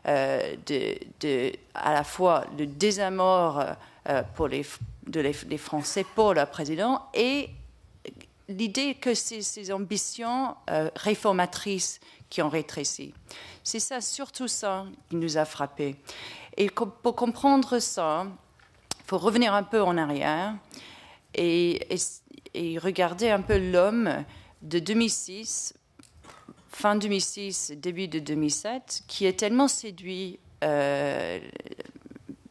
à la fois le désamour des Français pour le président et l'idée que c'est ces ambitions réformatrices qui ont rétréci. C'est ça, surtout ça, qui nous a frappés. Et pour comprendre ça, il faut revenir un peu en arrière et regarder un peu l'homme de 2006, fin 2006, début de 2007, qui est tellement séduit,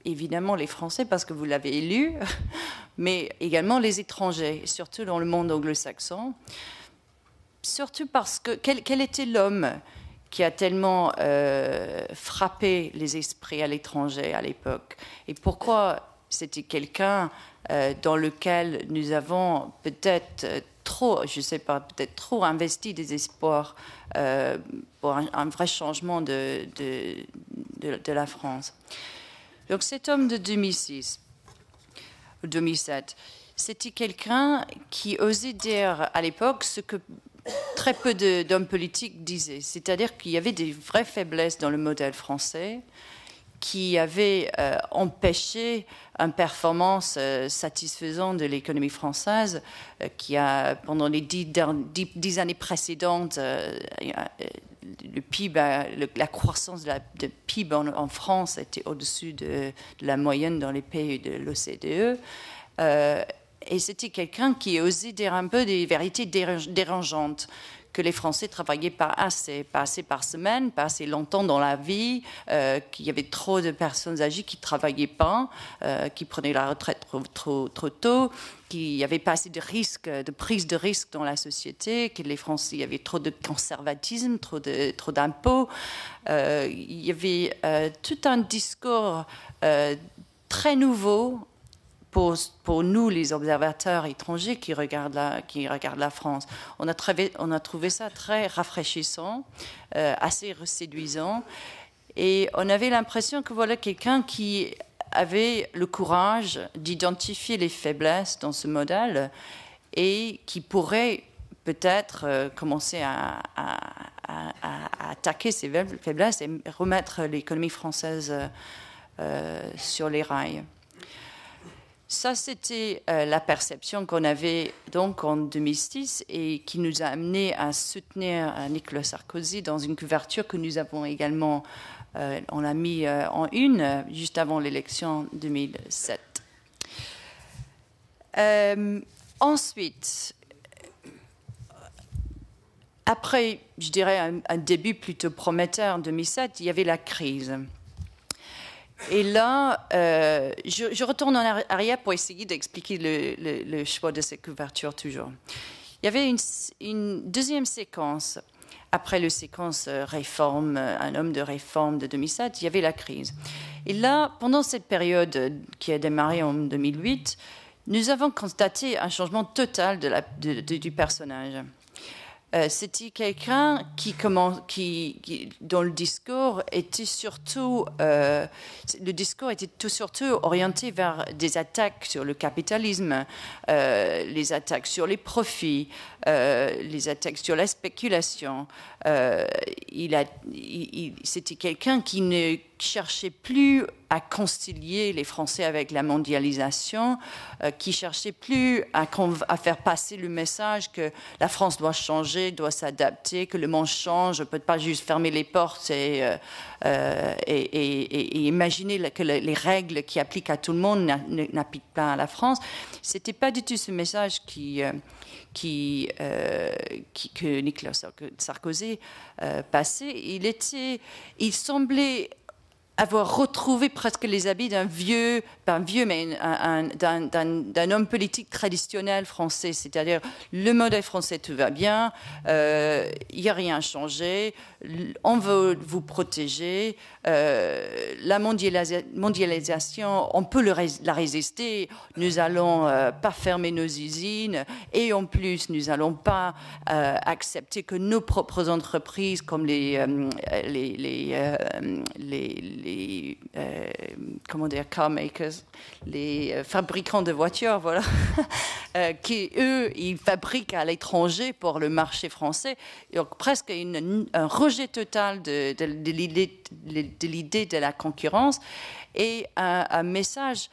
évidemment les Français parce que vous l'avez élu, mais également les étrangers, surtout dans le monde anglo-saxon. Surtout parce que quel était l'homme qui a tellement frappé les esprits à l'étranger à l'époque. Et pourquoi c'était quelqu'un dans lequel nous avons peut-être trop, je ne sais pas, peut-être trop investi des espoirs pour un vrai changement de la France. Donc cet homme de 2006 ou 2007, c'était quelqu'un qui osait dire à l'époque ce que très peu d'hommes politiques disaient, c'est-à-dire qu'il y avait des vraies faiblesses dans le modèle français qui avaient empêché une performance satisfaisante de l'économie française qui a, pendant les 10 années précédentes, le PIB, la croissance de PIB en France était au-dessus de la moyenne dans les pays de l'OCDE. Et c'était quelqu'un qui osait dire un peu des vérités dérangeantes, que les Français travaillaient pas assez par semaine, pas assez longtemps dans la vie, qu'il y avait trop de personnes âgées qui travaillaient pas, qui prenaient la retraite trop tôt, qu'il n'y avait pas assez de risques, de prise de risque dans la société, que les Français, il y avait trop de conservatisme, trop d'impôts. Il y avait tout un discours très nouveau pour nous, les observateurs étrangers qui regardent la France. On a trouvé ça très rafraîchissant, assez séduisant. Et on avait l'impression que voilà quelqu'un qui avait le courage d'identifier les faiblesses dans ce modèle et qui pourrait peut-être commencer à attaquer ces faiblesses et remettre l'économie française sur les rails. Ça, c'était la perception qu'on avait donc en 2006 et qui nous a amené à soutenir Nicolas Sarkozy dans une couverture que nous avons également, on l'a mis en une juste avant l'élection 2007. Ensuite, après, je dirais, un début plutôt prometteur en 2007, il y avait la crise. Et là, je retourne en arrière pour essayer d'expliquer le choix de cette couverture toujours. Il y avait une deuxième séquence. Après la séquence réforme, un homme de réforme de 2007, il y avait la crise. Et là, pendant cette période qui a démarré en 2008, nous avons constaté un changement total du personnage. C'était quelqu'un dont le discours était surtout orienté vers des attaques sur le capitalisme, les attaques sur les profits, les attaques sur la spéculation. C'était quelqu'un qui ne cherchait plus à concilier les Français avec la mondialisation, qui cherchait plus à faire passer le message que la France doit changer, doit s'adapter, que le monde change, on ne peut pas juste fermer les portes et imaginer que les règles qui appliquent à tout le monde n'appliquent pas à la France. C'était pas du tout ce message que Nicolas Sarkozy passait. Il semblait avoir retrouvé presque les habits d'un homme politique traditionnel français, c'est-à-dire le modèle français, tout va bien, il n'y a rien changé, on veut vous protéger, la mondialisation, on peut la résister, nous allons pas fermer nos usines et en plus nous n'allons pas accepter que nos propres entreprises comme les car makers, les fabricants de voitures, voilà, qui eux, ils fabriquent à l'étranger pour le marché français. Donc presque un rejet total de l'idée de la concurrence et un message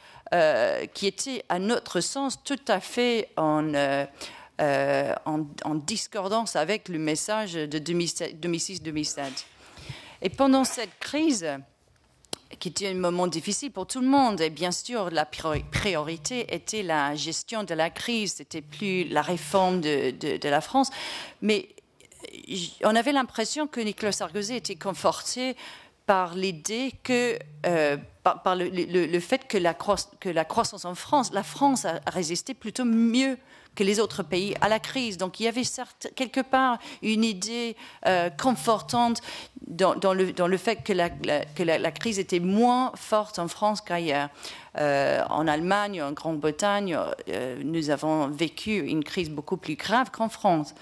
qui était, à notre sens, tout à fait en discordance avec le message de 2006-2007. Et pendant cette crise, qui était un moment difficile pour tout le monde. Et bien sûr, la priorité était la gestion de la crise, c'était plus la réforme de la France. Mais on avait l'impression que Nicolas Sarkozy était conforté par l'idée que, par le fait que la croissance en France, la France a résisté plutôt mieux que les autres pays à la crise. Donc il y avait quelque part une idée confortante dans le fait que la crise était moins forte en France qu'ailleurs. En Allemagne, en Grande-Bretagne, nous avons vécu une crise beaucoup plus grave qu'en France.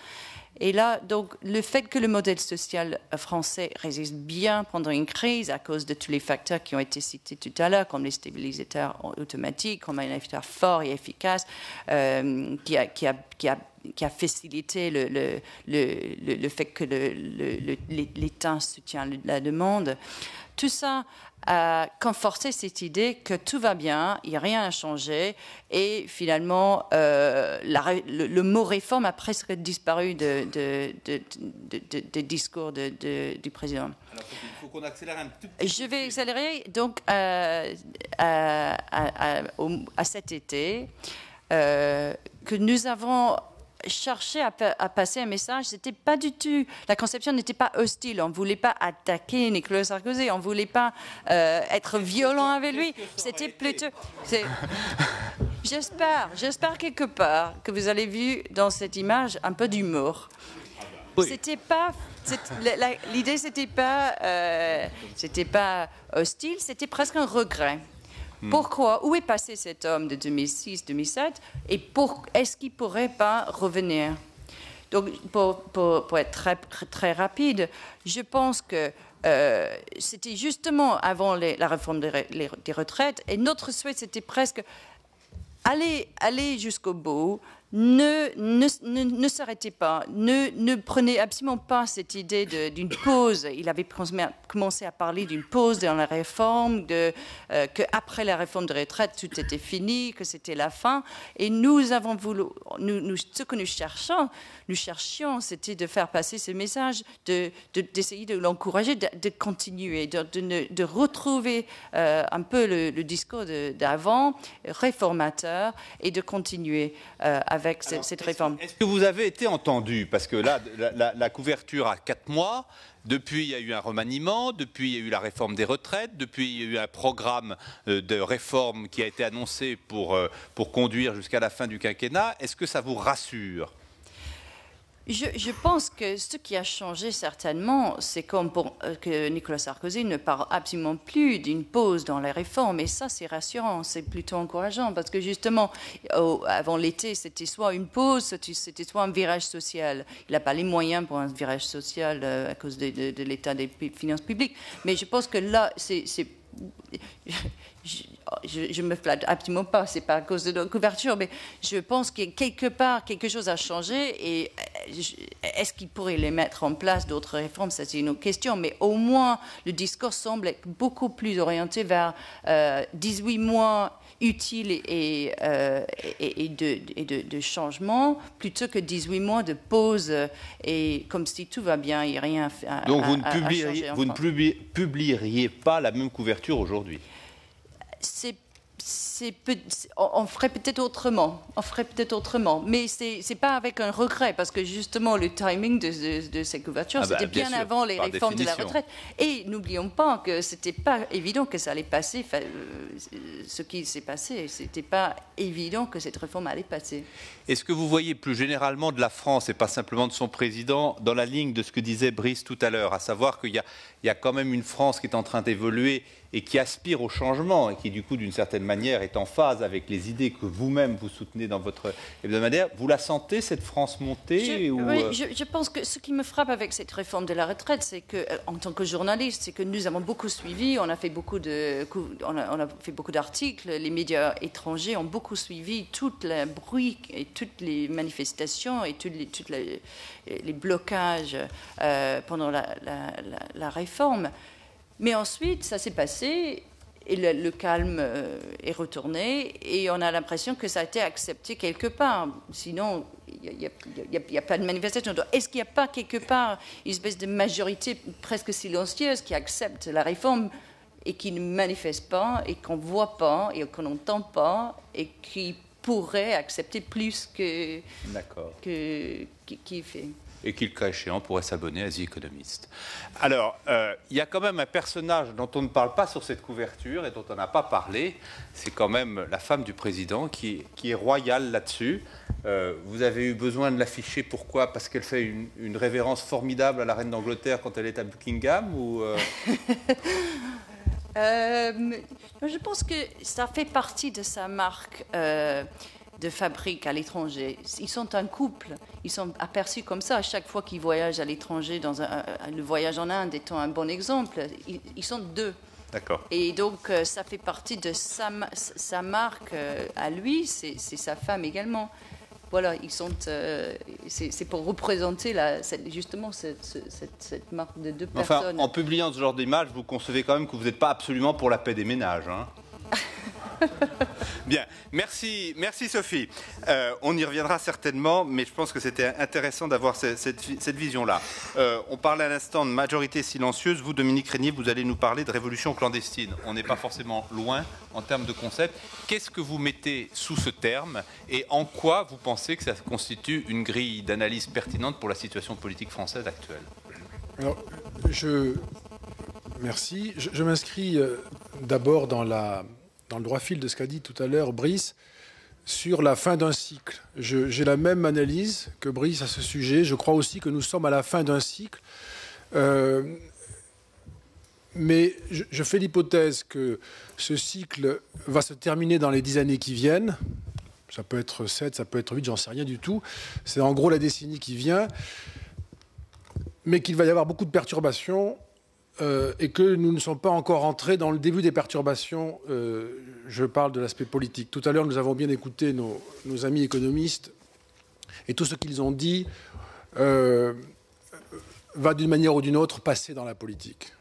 Et là, donc, le fait que le modèle social français résiste bien pendant une crise, à cause de tous les facteurs qui ont été cités tout à l'heure, comme les stabilisateurs automatiques, comme un facteur fort et efficace, qui a facilité le fait que l'État soutient la demande, tout ça a conforté cette idée que tout va bien, il n'y a rien à changer, et finalement, le mot réforme a presque disparu des discours du président. Alors, il faut qu'on accélère un tout petit peu. Je vais accélérer, donc, à cet été, que nous avons cherchait à passer un message. C'était pas du tout, la conception n'était pas hostile. On voulait pas attaquer Nicolas Sarkozy. On voulait pas être violent avec lui. C'était plutôt. J'espère quelque part que vous avez vu dans cette image un peu d'humour. Oui. C'était pas. L'idée, c'était pas hostile. C'était presque un regret. Pourquoi? Où est passé cet homme de 2006-2007? Et est-ce qu'il ne pourrait pas revenir? Donc, pour être très, très rapide, je pense que c'était justement avant la réforme des retraites. Et notre souhait, c'était presque aller jusqu'au bout. Ne s'arrêtez pas, ne prenez absolument pas cette idée d'une pause. Il avait commencé à parler d'une pause dans la réforme, qu'après la réforme de retraite, tout était fini, que c'était la fin. Et nous avons voulu, ce que nous cherchions, c'était de faire passer ce message, d'essayer de l'encourager, de continuer, de retrouver un peu le discours d'avant, réformateur, et de continuer avec cette réforme. Est-ce que vous avez été entendu? Parce que là, la couverture a 4 mois. Depuis, il y a eu un remaniement. Depuis, il y a eu la réforme des retraites. Depuis, il y a eu un programme de réforme qui a été annoncé pour conduire jusqu'à la fin du quinquennat. Est-ce que ça vous rassure? Je pense que ce qui a changé certainement, c'est que Nicolas Sarkozy ne parle absolument plus d'une pause dans les réformes. Et ça, c'est rassurant, c'est plutôt encourageant. Parce que justement, avant l'été, c'était soit une pause, c'était soit un virage social. Il n'a pas les moyens pour un virage social à cause de l'état des finances publiques. Mais je pense que là, je me flatte absolument pas, c'est pas à cause de notre couverture, mais je pense que quelque part, quelque chose a changé et est-ce qu'il pourrait les mettre en place, d'autres réformes, ça c'est une autre question, mais au moins le discours semble être beaucoup plus orienté vers 18 mois utiles et de changement plutôt que 18 mois de pause et comme si tout va bien, il n'y a rien à Donc vous ne publieriez pas la même couverture aujourd'hui? On ferait peut-être autrement. Mais c'est pas avec un regret, parce que justement, le timing de cette couverture, c'était bien avant les réformes de la retraite. Et n'oublions pas que c'était pas évident que ça allait passer. Ce qui s'est passé, c'était pas évident que cette réforme allait passer. Est-ce que vous voyez plus généralement de la France, et pas simplement de son président, dans la ligne de ce que disait Brice tout à l'heure, à savoir qu'il y a quand même une France qui est en train d'évoluer et qui aspire au changement et qui, du coup, d'une certaine manière, est en phase avec les idées que vous-même vous soutenez dans votre hebdomadaire. Vous la sentez, cette France montée Oui, je pense que ce qui me frappe avec cette réforme de la retraite, c'est que, en tant que journaliste, c'est que nous avons beaucoup suivi, on a fait beaucoup d'articles, les médias étrangers ont beaucoup suivi tout le bruit et toutes les manifestations et tous les blocages pendant la réforme. Mais ensuite, ça s'est passé et le calme est retourné et on a l'impression que ça a été accepté quelque part. Sinon, il n'y a pas de manifestation. Est-ce qu'il n'y a pas quelque part une espèce de majorité presque silencieuse qui accepte la réforme et qui ne manifeste pas et qu'on ne voit pas et qu'on n'entend pas et qui pourrait accepter plus qui fait? Et qui, le cas échéant, pourrait s'abonner à The Economist. Alors, il y a quand même un personnage dont on ne parle pas sur cette couverture et dont on n'a pas parlé. C'est quand même la femme du président qui est royale là-dessus. Vous avez eu besoin de l'afficher. Pourquoi? Parce qu'elle fait une révérence formidable à la reine d'Angleterre quand elle est à Buckingham ou Je pense que ça fait partie de sa marque de fabrique à l'étranger. Ils sont un couple, ils sont aperçus comme ça. À chaque fois qu'ils voyagent à l'étranger, le voyage en Inde étant un bon exemple, ils sont deux. D'accord. Et donc, ça fait partie de sa marque à lui, c'est sa femme également. Voilà, ils sont. C'est pour représenter justement cette marque de deux personnes. Enfin, en publiant ce genre d'image, vous concevez quand même que vous n'êtes pas absolument pour la paix des ménages, hein? Bien, merci Sophie. On y reviendra certainement, mais je pense que c'était intéressant d'avoir cette vision-là. On parlait à l'instant de majorité silencieuse. Vous, Dominique Régnier, vous allez nous parler de révolution clandestine. On n'est pas forcément loin en termes de concept. Qu'est-ce que vous mettez sous ce terme et en quoi vous pensez que ça constitue une grille d'analyse pertinente pour la situation politique française actuelle? Alors, merci. Je m'inscris d'abord dans le droit fil de ce qu'a dit tout à l'heure Brice sur la fin d'un cycle. J'ai la même analyse que Brice à ce sujet. Je crois aussi que nous sommes à la fin d'un cycle. Mais je fais l'hypothèse que ce cycle va se terminer dans les 10 années qui viennent. Ça peut être 7, ça peut être 8, j'en sais rien du tout. C'est en gros la décennie qui vient. Mais qu'il va y avoir beaucoup de perturbations et que nous ne sommes pas encore entrés dans le début des perturbations. Je parle de l'aspect politique. Tout à l'heure, nous avons bien écouté nos amis économistes et tout ce qu'ils ont dit va d'une manière ou d'une autre passer dans la politique,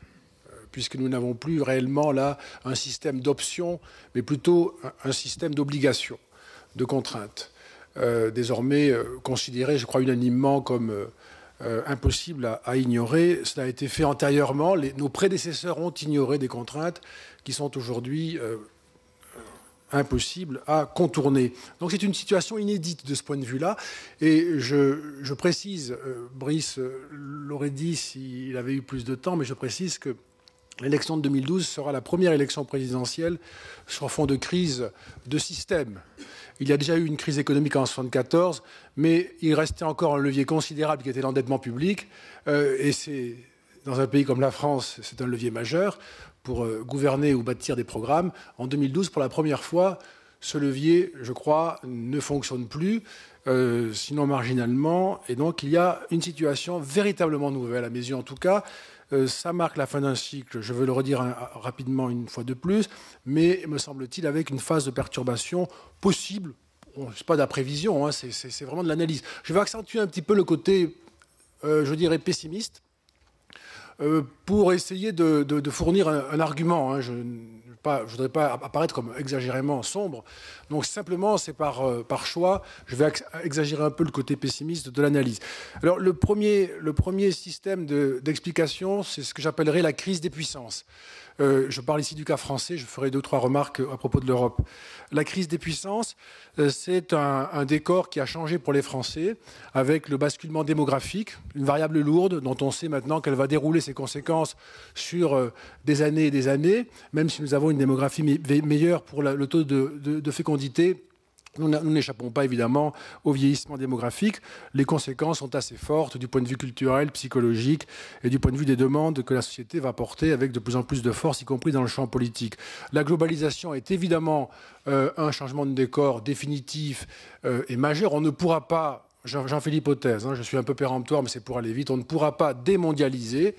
puisque nous n'avons plus réellement là un système d'options, mais plutôt un système d'obligations, de contraintes, désormais considéré, je crois, unanimement comme impossible à ignorer. Cela a été fait antérieurement. Nos prédécesseurs ont ignoré des contraintes qui sont aujourd'hui impossibles à contourner. Donc c'est une situation inédite de ce point de vue-là. Et je précise, Brice l'aurait dit s'il avait eu plus de temps, mais je précise que l'élection de 2012 sera la première élection présidentielle sur fond de crise de système. Il y a déjà eu une crise économique en 1974, mais il restait encore un levier considérable qui était l'endettement public. Et c'est, dans un pays comme la France, c'est un levier majeur pour gouverner ou bâtir des programmes. En 2012, pour la première fois, ce levier, je crois, ne fonctionne plus, sinon marginalement. Et donc, il y a une situation véritablement nouvelle, à mes yeux en tout cas. Ça marque la fin d'un cycle, je veux le redire rapidement une fois de plus, mais, me semble-t-il, avec une phase de perturbation possible. Bon, ce n'est pas de la prévision, hein, c'est vraiment de l'analyse. Je vais accentuer un petit peu le côté, je dirais, pessimiste, pour essayer de fournir un argument. Hein. Je ne voudrais pas apparaître comme exagérément sombre. Donc simplement, c'est par choix, je vais exagérer un peu le côté pessimiste de l'analyse. Alors le premier système d'explication, c'est ce que j'appellerais la crise des puissances. Je parle ici du cas français, je ferai 2 ou 3 remarques à propos de l'Europe. La crise des puissances, c'est un décor qui a changé pour les Français avec le basculement démographique, une variable lourde dont on sait maintenant qu'elle va dérouler ses conséquences sur des années et des années, même si nous avons une démographie meilleure pour le taux de fécondité. Nous n'échappons pas évidemment au vieillissement démographique. Les conséquences sont assez fortes du point de vue culturel, psychologique et du point de vue des demandes que la société va porter avec de plus en plus de force, y compris dans le champ politique. La globalisation est évidemment un changement de décor définitif et majeur. On ne pourra pas, j'en fais l'hypothèse, hein, je suis un peu péremptoire mais c'est pour aller vite, on ne pourra pas démondialiser,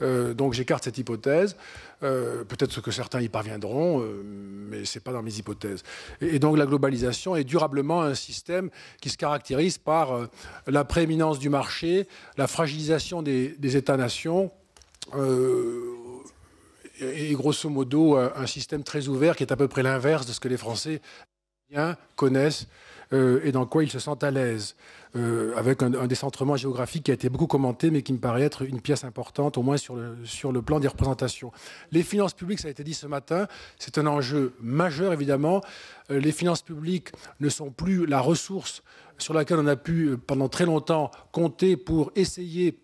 donc j'écarte cette hypothèse. Peut-être que certains y parviendront, mais ce n'est pas dans mes hypothèses. Et donc la globalisation est durablement un système qui se caractérise par la prééminence du marché, la fragilisation des États-nations, et grosso modo un système très ouvert qui est à peu près l'inverse de ce que les Français connaissent et dans quoi ils se sentent à l'aise, avec un décentrement géographique qui a été beaucoup commenté, mais qui me paraît être une pièce importante, au moins sur le plan des représentations. Les finances publiques, ça a été dit ce matin, c'est un enjeu majeur, évidemment. Les finances publiques ne sont plus la ressource sur laquelle on a pu, pendant très longtemps, compter pour essayer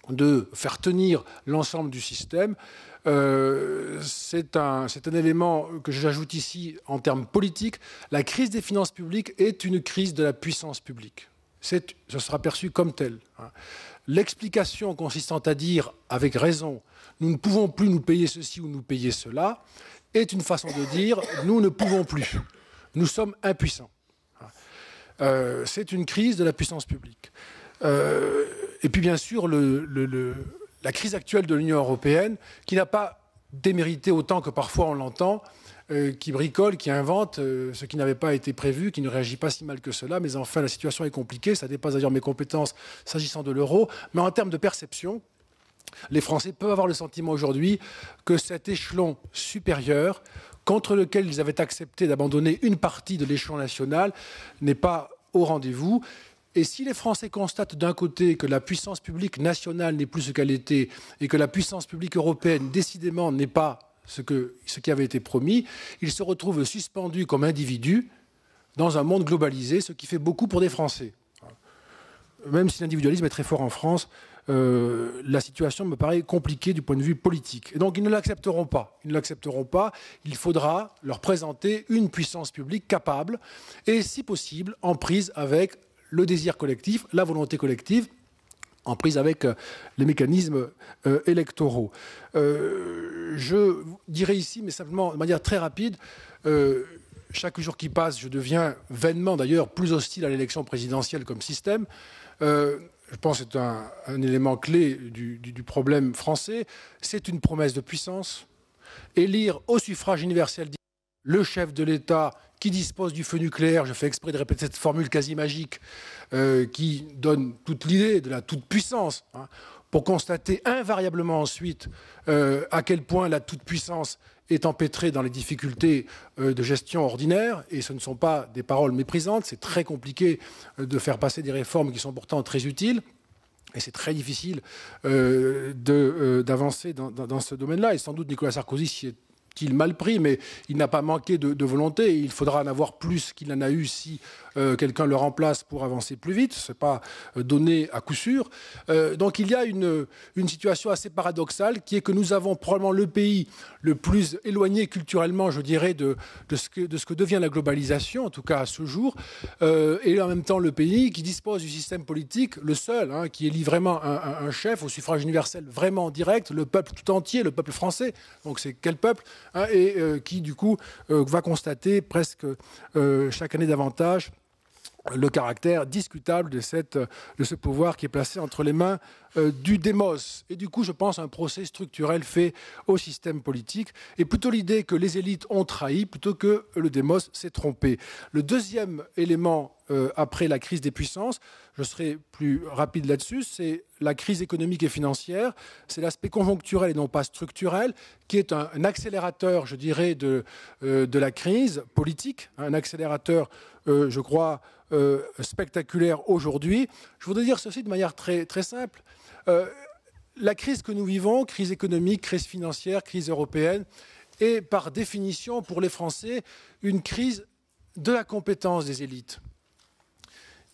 de faire tenir l'ensemble du système. C'est un élément que j'ajoute ici en termes politiques. La crise des finances publiques est une crise de la puissance publique. Ce sera perçu comme tel. L'explication consistant à dire, avec raison, nous ne pouvons plus nous payer ceci ou nous payer cela, est une façon de dire, nous ne pouvons plus. Nous sommes impuissants. C'est une crise de la puissance publique. Et puis, bien sûr, la crise actuelle de l'Union européenne, qui n'a pas démérité autant que parfois on l'entend, qui bricole, qui invente ce qui n'avait pas été prévu, qui ne réagit pas si mal que cela. Mais enfin, la situation est compliquée. Ça dépasse d'ailleurs mes compétences s'agissant de l'euro. Mais en termes de perception, les Français peuvent avoir le sentiment aujourd'hui que cet échelon supérieur contre lequel ils avaient accepté d'abandonner une partie de l'échelon national, n'est pas au rendez-vous. Et si les Français constatent d'un côté que la puissance publique nationale n'est plus ce qu'elle était et que la puissance publique européenne, décidément, n'est pas ce qui avait été promis, ils se retrouvent suspendus comme individus dans un monde globalisé, ce qui fait beaucoup pour des Français. Même si l'individualisme est très fort en France, la situation me paraît compliquée du point de vue politique. Et donc ils ne l'accepteront pas. Ils ne l'accepteront pas. Il faudra leur présenter une puissance publique capable et, si possible, en prise avec le désir collectif, la volonté collective, en prise avec les mécanismes électoraux. Je dirais ici, mais simplement de manière très rapide, chaque jour qui passe, je deviens vainement d'ailleurs plus hostile à l'élection présidentielle comme système. Je pense que c'est un élément clé du problème français. C'est une promesse de puissance. Élire au suffrage universel le chef de l'État qui dispose du feu nucléaire, je fais exprès de répéter cette formule quasi magique, qui donne toute l'idée de la toute-puissance, hein, pour constater invariablement ensuite à quel point la toute-puissance est empêtrée dans les difficultés de gestion ordinaire, et ce ne sont pas des paroles méprisantes, c'est très compliqué de faire passer des réformes qui sont pourtant très utiles, et c'est très difficile d'avancer dans ce domaine-là, et sans doute Nicolas Sarkozy s'y est-il mal pris, mais il n'a pas manqué de volonté, et il faudra en avoir plus qu'il en a eu si quelqu'un le remplace pour avancer plus vite, ce n'est pas donné à coup sûr. Donc il y a une situation assez paradoxale qui est que nous avons probablement le pays le plus éloigné culturellement, je dirais, de ce que devient la globalisation, en tout cas à ce jour, et en même temps le pays qui dispose du système politique, le seul, hein, qui élit vraiment un chef au suffrage universel vraiment direct, le peuple tout entier, le peuple français, donc c'est quel peuple, hein, et qui du coup va constater presque chaque année davantage le caractère discutable de ce pouvoir qui est placé entre les mains du démos. Et du coup, je pense à un procès structurel fait au système politique, et plutôt l'idée que les élites ont trahi plutôt que le démos s'est trompé. Le deuxième élément après la crise des puissances, je serai plus rapide là-dessus, c'est la crise économique et financière, c'est l'aspect conjoncturel et non pas structurel, qui est un accélérateur, je dirais, de la crise politique, un accélérateur, je crois, spectaculaire aujourd'hui. Je voudrais dire ceci de manière très, très simple. La crise que nous vivons, crise économique, crise financière, crise européenne, est par définition pour les Français une crise de la compétence des élites.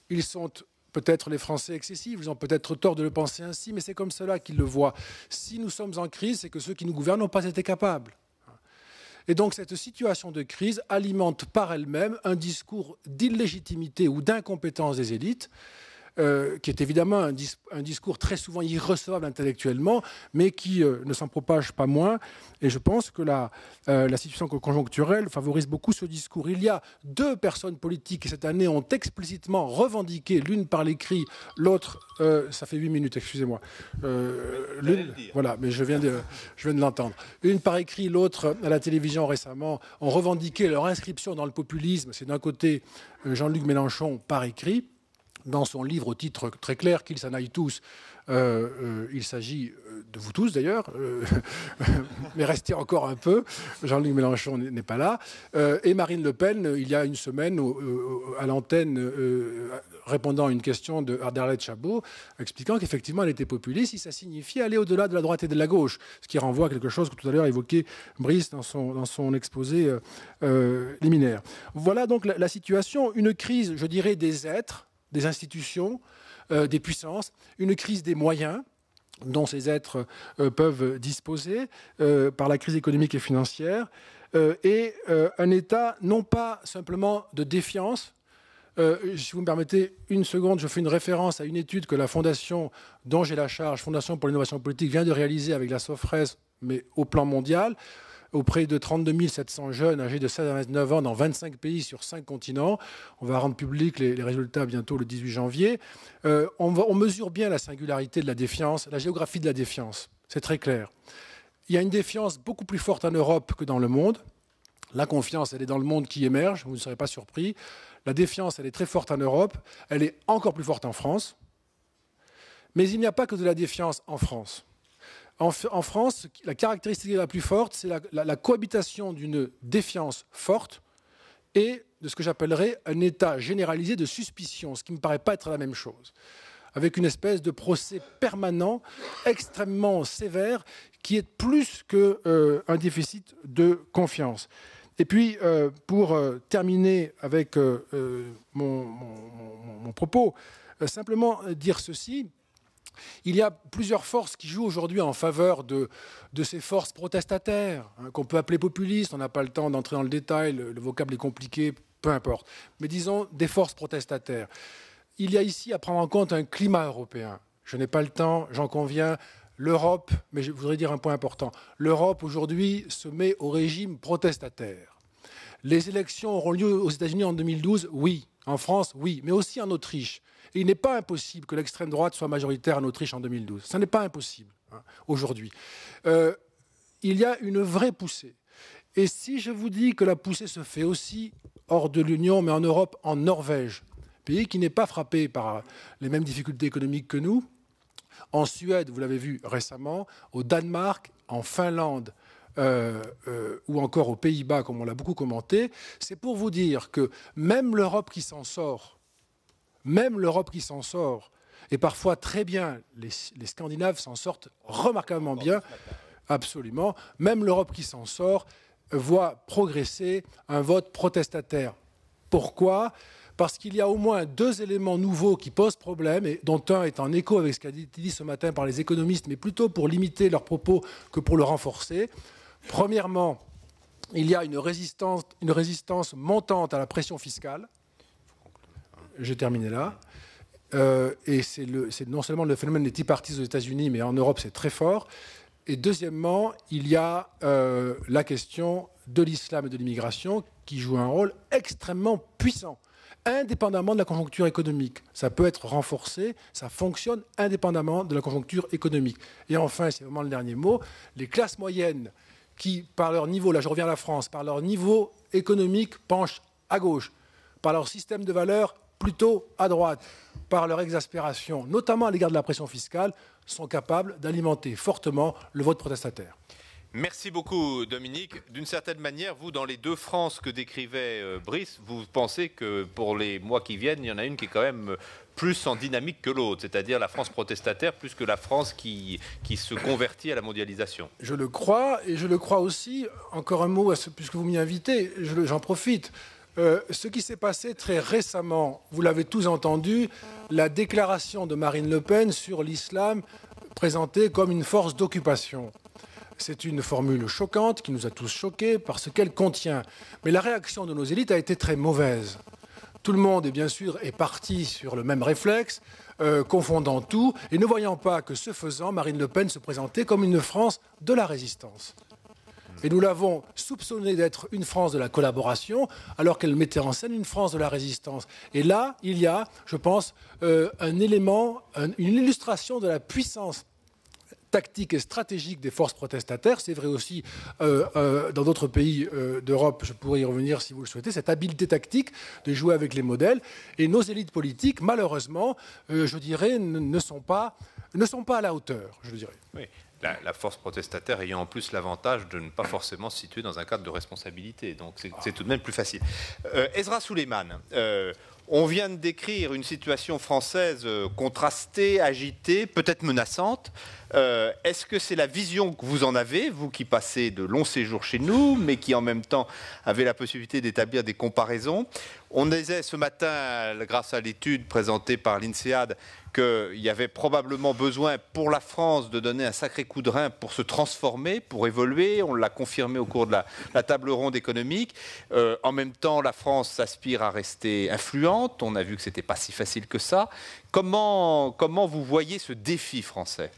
Ils sont peut-être les Français excessifs, ils ont peut-être tort de le penser ainsi, mais c'est comme cela qu'ils le voient. Si nous sommes en crise, c'est que ceux qui nous gouvernent n'ont pas été capables. Et donc cette situation de crise alimente par elle-même un discours d'illégitimité ou d'incompétence des élites, qui est évidemment un discours très souvent irrecevable intellectuellement, mais qui ne s'en propage pas moins. Et je pense que la situation conjoncturelle favorise beaucoup ce discours. Il y a deux personnes politiques qui, cette année, ont explicitement revendiqué, l'une par l'écrit, l'autre... ça fait 8 minutes, excusez-moi. Voilà, mais je viens de l'entendre. Une par écrit, l'autre à la télévision récemment, ont revendiqué leur inscription dans le populisme. C'est d'un côté Jean-Luc Mélenchon par écrit, dans son livre au titre très clair, qu'ils s'en aillent tous. Il s'agit de vous tous d'ailleurs, mais restez encore un peu. Jean-Luc Mélenchon n'est pas là. Et Marine Le Pen, il y a une semaine, à l'antenne, répondant à une question d'Arlette Chabot, expliquant qu'effectivement elle était populiste, si ça signifiait aller au-delà de la droite et de la gauche, ce qui renvoie à quelque chose que tout à l'heure évoquait Brice dans son exposé liminaire. Voilà donc la situation, une crise, je dirais, des êtres, des institutions, des puissances, une crise des moyens dont ces êtres peuvent disposer par la crise économique et financière, et un état non pas simplement de défiance. Si vous me permettez une seconde, je fais une référence à une étude que la fondation dont j'ai la charge, Fondation pour l'innovation politique, vient de réaliser avec la Sofres, mais au plan mondial, auprès de 32 700 jeunes âgés de 16 à 29 ans dans 25 pays sur 5 continents. On va rendre public les résultats bientôt le 18 janvier. On mesure bien la singularité de la défiance, la géographie de la défiance. C'est très clair. Il y a une défiance beaucoup plus forte en Europe que dans le monde. La confiance, elle est dans le monde qui émerge, vous ne serez pas surpris. La défiance, elle est très forte en Europe. Elle est encore plus forte en France. Mais il n'y a pas que de la défiance en France. En France, la caractéristique la plus forte, c'est la cohabitation d'une défiance forte et de ce que j'appellerais un état généralisé de suspicion, ce qui ne me paraît pas être la même chose, avec une espèce de procès permanent, extrêmement sévère, qui est plus qu'un déficit de confiance. Et puis, pour terminer avec mon propos, simplement dire ceci. Il y a plusieurs forces qui jouent aujourd'hui en faveur de ces forces protestataires, qu'on peut appeler populistes. On n'a pas le temps d'entrer dans le détail, le vocable est compliqué, peu importe. Mais disons des forces protestataires. Il y a ici à prendre en compte un climat européen. Je n'ai pas le temps, j'en conviens. L'Europe, mais je voudrais dire un point important, l'Europe aujourd'hui se met au régime protestataire. Les élections auront lieu aux États-Unis en 2012, oui. En France, oui, mais aussi en Autriche. Et il n'est pas impossible que l'extrême droite soit majoritaire en Autriche en 2012. Ça n'est pas impossible aujourd'hui. Il y a une vraie poussée. Et si je vous dis que la poussée se fait aussi hors de l'Union, mais en Europe, en Norvège, pays qui n'est pas frappé par les mêmes difficultés économiques que nous, en Suède, vous l'avez vu récemment, au Danemark, en Finlande, ou encore aux Pays-Bas, comme on l'a beaucoup commenté, c'est pour vous dire que même l'Europe qui s'en sort, et parfois très bien, les Scandinaves s'en sortent remarquablement bien, absolument, même l'Europe qui s'en sort voit progresser un vote protestataire. Pourquoi ? Parce qu'il y a au moins deux éléments nouveaux qui posent problème, et dont un est en écho avec ce qu'a été dit ce matin par les économistes, mais plutôt pour limiter leurs propos que pour le renforcer. Premièrement, il y a une résistance montante à la pression fiscale. Je termine là. Et c'est non seulement le phénomène des Tea Parties aux États-Unis, mais en Europe, c'est très fort. Et deuxièmement, il y a la question de l'islam et de l'immigration qui joue un rôle extrêmement puissant, indépendamment de la conjoncture économique. Ça peut être renforcé, ça fonctionne indépendamment de la conjoncture économique. Et enfin, c'est vraiment le dernier mot, les classes moyennes qui, par leur niveau, là je reviens à la France, par leur niveau économique, penchent à gauche, par leur système de valeurs, plutôt à droite, par leur exaspération, notamment à l'égard de la pression fiscale, sont capables d'alimenter fortement le vote protestataire. Merci beaucoup, Dominique. D'une certaine manière, vous, dans les deux France que décrivait Brice, vous pensez que pour les mois qui viennent, il y en a une qui est quand même plus en dynamique que l'autre, c'est-à-dire la France protestataire plus que la France qui se convertit à la mondialisation. Je le crois, et je le crois aussi, encore un mot, puisque vous m'y invitez, j'en profite. Ce qui s'est passé très récemment, vous l'avez tous entendu, la déclaration de Marine Le Pen sur l'islam présentée comme une force d'occupation. C'est une formule choquante qui nous a tous choqués parce qu'elle contient. Mais la réaction de nos élites a été très mauvaise. Tout le monde, bien sûr, est parti sur le même réflexe, confondant tout, et ne voyant pas que, ce faisant, Marine Le Pen se présentait comme une France de la résistance. Et nous l'avons soupçonnée d'être une France de la collaboration, alors qu'elle mettait en scène une France de la résistance. Et là, il y a, je pense, un élément, une illustration de la puissance tactique et stratégique des forces protestataires. C'est vrai aussi dans d'autres pays d'Europe, je pourrais y revenir si vous le souhaitez, cette habileté tactique de jouer avec les modèles. Et nos élites politiques, malheureusement, je dirais, ne sont pas à la hauteur, je dirais. Oui. La force protestataire ayant en plus l'avantage de ne pas forcément se situer dans un cadre de responsabilité. Donc c'est tout de même plus facile. Ezra Souleymane, on vient de décrire une situation française contrastée, agitée, peut-être menaçante. Est-ce que c'est la vision que vous en avez, vous qui passez de longs séjours chez nous, mais qui en même temps avez la possibilité d'établir des comparaisons? On disait ce matin, grâce à l'étude présentée par l'INSEAD, qu'il y avait probablement besoin pour la France de donner un sacré coup de rein pour se transformer, pour évoluer. On l'a confirmé au cours de la table ronde économique. En même temps, la France s'aspire à rester influente. On a vu que ce n'était pas si facile que ça. Comment vous voyez ce défi français ?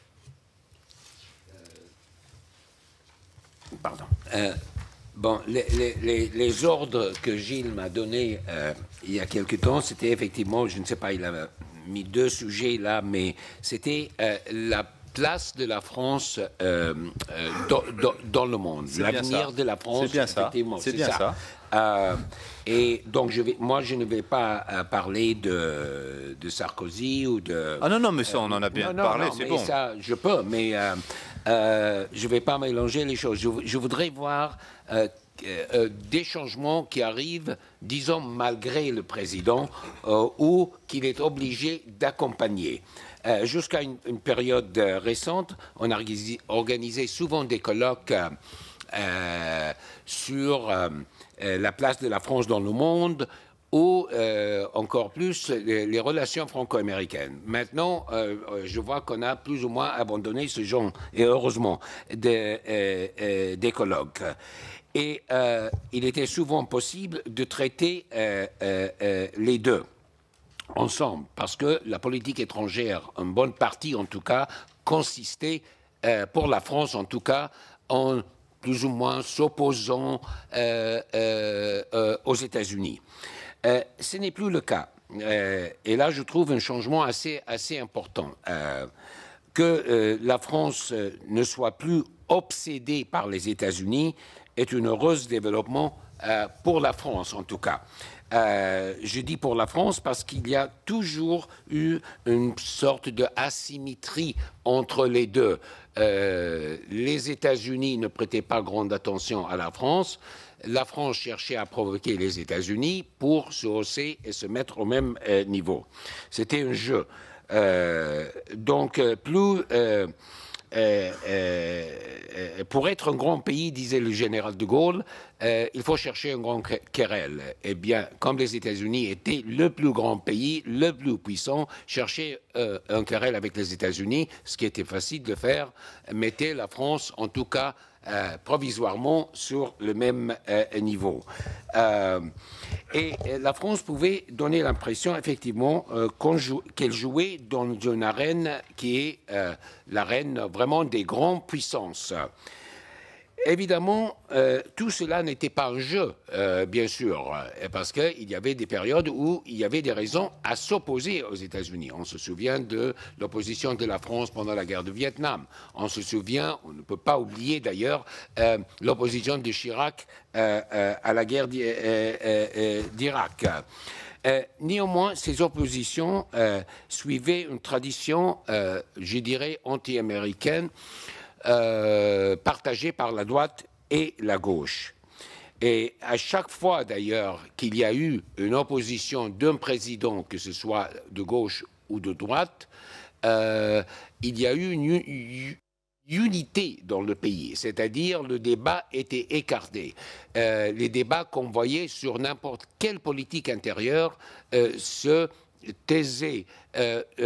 Pardon. Bon, les ordres que Gilles m'a donnés il y a quelque temps, c'était effectivement, je ne sais pas, il a mis deux sujets là, mais c'était la place de la France dans le monde, l'avenir de la France. C'est bien ça. C'est bien ça. Et donc, moi, je ne vais pas parler de Sarkozy ou de... Ah non, mais ça, on en a bien parlé, c'est bon. Ça, je peux, mais je ne vais pas mélanger les choses. Je voudrais voir des changements qui arrivent, disons, malgré le président, ou qu'il est obligé d'accompagner. Jusqu'à une période récente, on a organisé souvent des colloques sur la place de la France dans le monde, ou encore plus les relations franco-américaines. Maintenant, je vois qu'on a plus ou moins abandonné ce genre, et heureusement, des colloques. Et il était souvent possible de traiter les deux ensemble, parce que la politique étrangère, en bonne partie en tout cas, consistait, pour la France en tout cas, en plus ou moins s'opposant aux États-Unis. Ce n'est plus le cas. Et là, je trouve un changement assez important. Que la France ne soit plus obsédée par les États-Unis est un heureux développement pour la France, en tout cas. Je dis pour la France parce qu'il y a toujours eu une sorte de asymétrie entre les deux. Les États-Unis ne prêtaient pas grande attention à la France. La France cherchait à provoquer les États-Unis pour se hausser et se mettre au même niveau. C'était un jeu. Donc, pour être un grand pays, disait le général de Gaulle, il faut chercher un grand querelle. Eh bien, comme les États-Unis étaient le plus grand pays, le plus puissant, chercher un querelle avec les États-Unis, ce qui était facile de faire, mettait la France, en tout cas, provisoirement sur le même niveau. Et la France pouvait donner l'impression, effectivement, qu'elle jouait dans une arène qui est l'arène vraiment des grandes puissances. Évidemment, tout cela n'était pas un jeu, bien sûr, parce qu'il y avait des périodes où il y avait des raisons à s'opposer aux États-Unis. On se souvient de l'opposition de la France pendant la guerre du Vietnam. On se souvient, on ne peut pas oublier d'ailleurs, l'opposition de Chirac à la guerre d'Irak. Néanmoins, ces oppositions suivaient une tradition, je dirais, anti-américaine, partagée par la droite et la gauche. Et à chaque fois, d'ailleurs, qu'il y a eu une opposition d'un président, que ce soit de gauche ou de droite, il y a eu une unité dans le pays, c'est-à-dire le débat était écarté. Les débats qu'on voyait sur n'importe quelle politique intérieure se taisait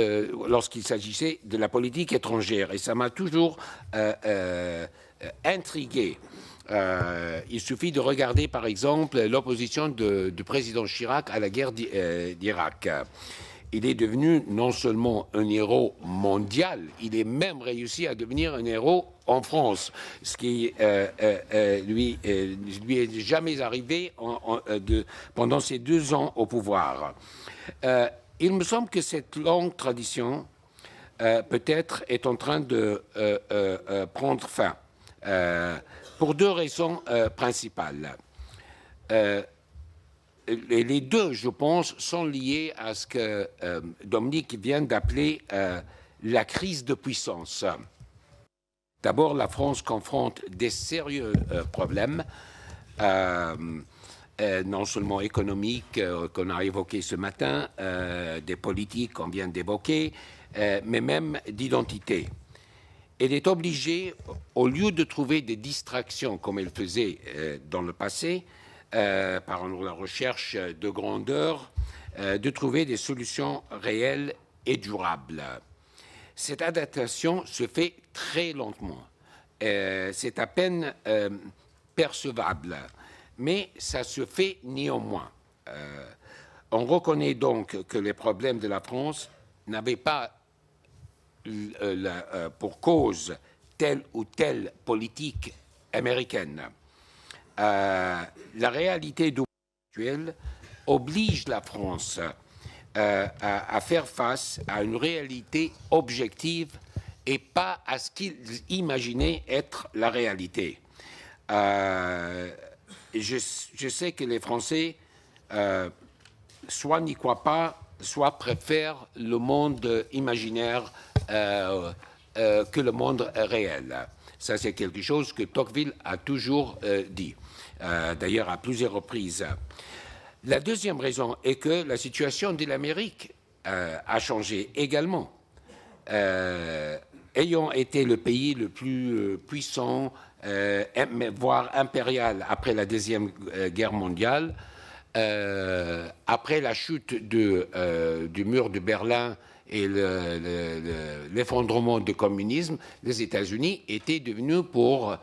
lorsqu'il s'agissait de la politique étrangère. Et ça m'a toujours intrigué. Il suffit de regarder, par exemple, l'opposition du président Chirac à la guerre d'Irak. Il est devenu non seulement un héros mondial, il est même réussi à devenir un héros en France, ce qui lui est jamais arrivé pendant ses 2 ans au pouvoir. Il me semble que cette longue tradition, peut-être, est en train de prendre fin, pour 2 raisons principales. Les deux, je pense, sont liés à ce que Dominique vient d'appeler la crise de puissance. D'abord, la France confronte des sérieux problèmes, non seulement économiques qu'on a évoqués ce matin, des politiques qu'on vient d'évoquer, mais même d'identité. Elle est obligée, au lieu de trouver des distractions comme elle faisait dans le passé, par la recherche de grandeur, de trouver des solutions réelles et durables. Cette adaptation se fait très lentement. C'est à peine percevable, mais ça se fait néanmoins. On reconnaît donc que les problèmes de la France n'avaient pas pour cause telle ou telle politique américaine. La réalité actuelle oblige la France à faire face à une réalité objective et pas à ce qu'ils imaginaient être la réalité. Je sais que les Français soit n'y croient pas, soit préfèrent le monde imaginaire que le monde réel. Ça, c'est quelque chose que Tocqueville a toujours dit, d'ailleurs à plusieurs reprises. La deuxième raison est que la situation de l'Amérique a changé également. Ayant été le pays le plus puissant, voire impérial après la Deuxième Guerre mondiale, après la chute du mur de Berlin et l'effondrement du communisme, les États-Unis étaient devenus pour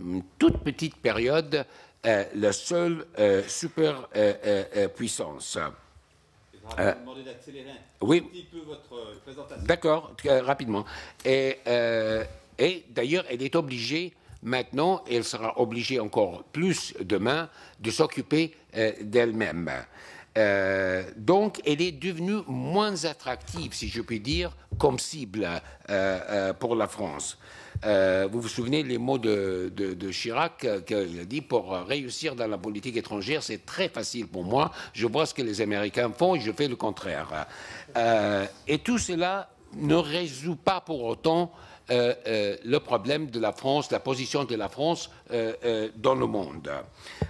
une toute petite période la seule superpuissance. Je vais vous demander d'accélérer oui. un petit peu votre présentation. D'accord, rapidement. Et d'ailleurs, elle est obligée maintenant, et elle sera obligée encore plus demain, de s'occuper d'elle-même. Donc, elle est devenue moins attractive, si je puis dire, comme cible pour la France. Vous vous souvenez les mots de Chirac qu'il a dit: pour réussir dans la politique étrangère, c'est très facile pour moi. Je vois ce que les Américains font et je fais le contraire. Et tout cela ne résout pas pour autant le problème de la France, la position de la France dans le monde.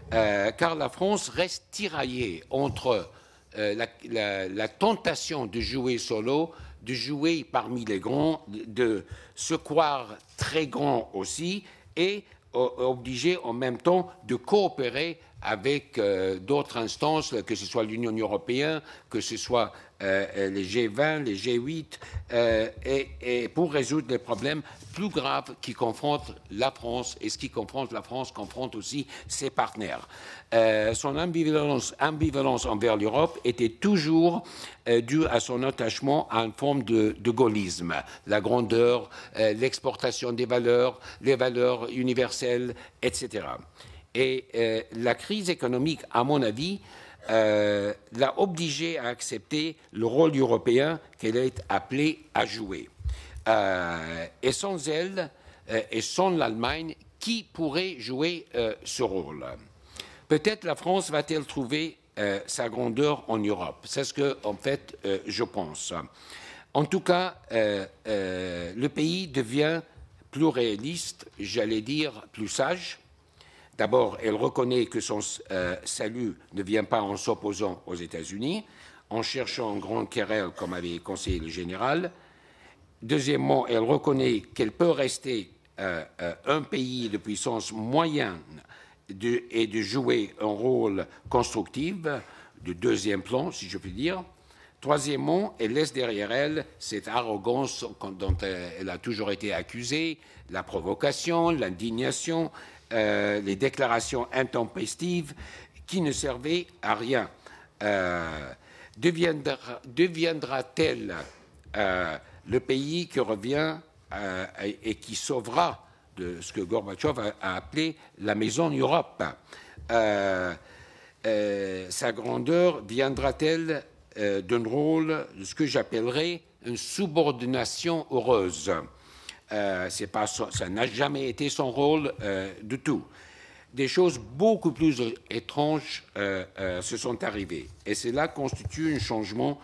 Car la France reste tiraillée entre la tentation de jouer solo, de jouer parmi les grands, de se croire très grand aussi, et obligé en même temps de coopérer avec d'autres instances, que ce soit l'Union européenne, que ce soit les G20, les G8, et pour résoudre les problèmes plus graves qui confrontent la France, et ce qui confronte la France confronte aussi ses partenaires. Son ambivalence envers l'Europe était toujours due à son attachement à une forme de gaullisme, la grandeur, l'exportation des valeurs, les valeurs universelles, etc. Et la crise économique, à mon avis, l'a obligée à accepter le rôle européen qu'elle est appelée à jouer. Et sans elle, et sans l'Allemagne, qui pourrait jouer ce rôle? Peut-être la France va-t-elle trouver sa grandeur en Europe. C'est ce que, en fait, je pense. En tout cas, le pays devient plus réaliste, j'allais dire plus sage. D'abord, elle reconnaît que son salut ne vient pas en s'opposant aux États-Unis, en cherchant une grande querelle, comme avait conseillé le général. Deuxièmement, elle reconnaît qu'elle peut rester un pays de puissance moyenne et de jouer un rôle constructif, de deuxième plan, si je puis dire. Troisièmement, elle laisse derrière elle cette arrogance dont elle a toujours été accusée, la provocation, l'indignation, les déclarations intempestives qui ne servaient à rien. Deviendra-t-elle le pays qui revient et qui sauvera de ce que Gorbatchev a appelé la Maison Europe? Sa grandeur viendra-t-elle d'un rôle de ce que j'appellerais une subordination heureuse? Ça n'a jamais été son rôle du tout. Des choses beaucoup plus étranges se sont arrivées. Et cela constitue un changement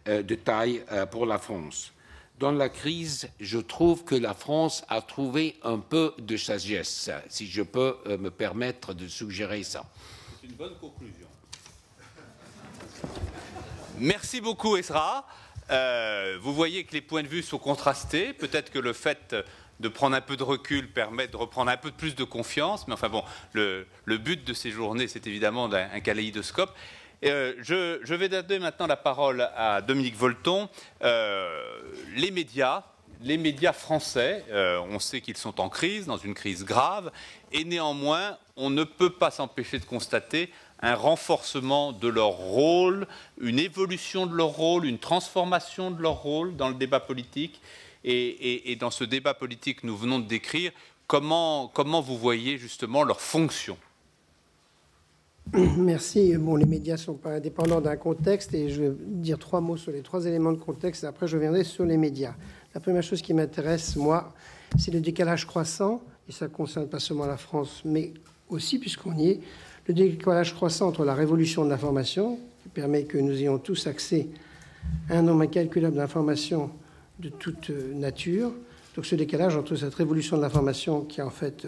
de taille pour la France. Dans la crise, je trouve que la France a trouvé un peu de sagesse, si je peux me permettre de suggérer ça. C'est une bonne conclusion. Merci beaucoup, Esra. Vous voyez que les points de vue sont contrastés. Peut-être que le fait de prendre un peu de recul permet de reprendre un peu plus de confiance. Mais enfin bon, le but de ces journées, c'est évidemment un kaléidoscope. Je vais donner maintenant la parole à Dominique Volton. Les médias français, on sait qu'ils sont en crise, dans une crise grave. Et néanmoins, on ne peut pas s'empêcher de constater un renforcement de leur rôle, une évolution de leur rôle, une transformation de leur rôle dans le débat politique. Et dans ce débat politique que nous venons de décrire, comment vous voyez justement leur fonction? Merci. Bon, les médias ne sont pas indépendants d'un contexte et je vais dire 3 mots sur les 3 éléments de contexte et après je reviendrai sur les médias. La première chose qui m'intéresse, moi, c'est le décalage croissant, et ça ne concerne pas seulement la France, mais aussi, puisqu'on y est, le décalage croissant entre la révolution de l'information, qui permet que nous ayons tous accès à un nombre incalculable d'informations de toute nature, Donc ce décalage entre cette révolution de l'information qui en fait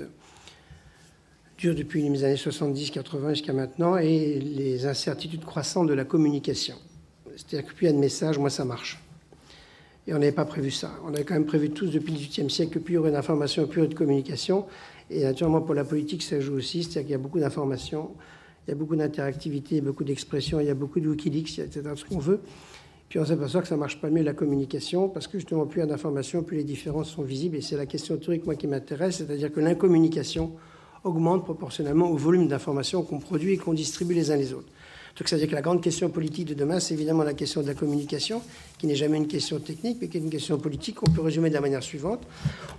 dure depuis les années 70-80 jusqu'à maintenant et les incertitudes croissantes de la communication. C'est-à-dire que plus il y a de messages, moins ça marche. Et on n'avait pas prévu ça. On avait quand même prévu tous depuis le XVIIIe siècle que plus il y aurait d'informations, plus il y aurait de communication. Et naturellement, pour la politique, ça joue aussi. C'est-à-dire qu'il y a beaucoup d'informations, il y a beaucoup d'interactivité, beaucoup d'expressions, il y a beaucoup de Wikileaks, etc., ce qu'on veut. Puis on s'aperçoit que ça ne marche pas mieux la communication, parce que justement, plus il y a d'informations, plus les différences sont visibles. Et c'est la question théorique, moi, qui m'intéresse, c'est-à-dire que l'incommunication augmente proportionnellement au volume d'informations qu'on produit et qu'on distribue les uns les autres. Donc, c'est-à-dire que la grande question politique de demain, c'est évidemment la question de la communication, qui n'est jamais une question technique, mais qui est une question politique qu'on peut résumer de la manière suivante.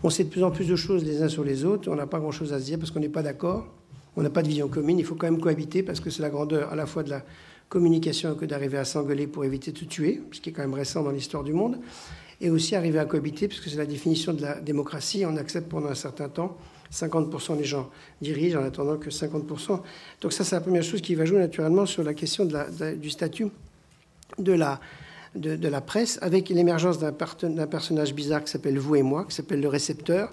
On sait de plus en plus de choses les uns sur les autres, on n'a pas grand-chose à se dire parce qu'on n'est pas d'accord, on n'a pas de vision commune, il faut quand même cohabiter parce que c'est la grandeur à la fois de la communication que d'arriver à s'engueuler pour éviter de se tuer, ce qui est quand même récent dans l'histoire du monde, et aussi arriver à cohabiter, parce que c'est la définition de la démocratie, on accepte pendant un certain temps 50% des gens dirigent en attendant que 50%. Donc ça, c'est la première chose qui va jouer naturellement sur la question du statut de la presse, avec l'émergence d'un personnage bizarre qui s'appelle vous et moi, qui s'appelle le récepteur,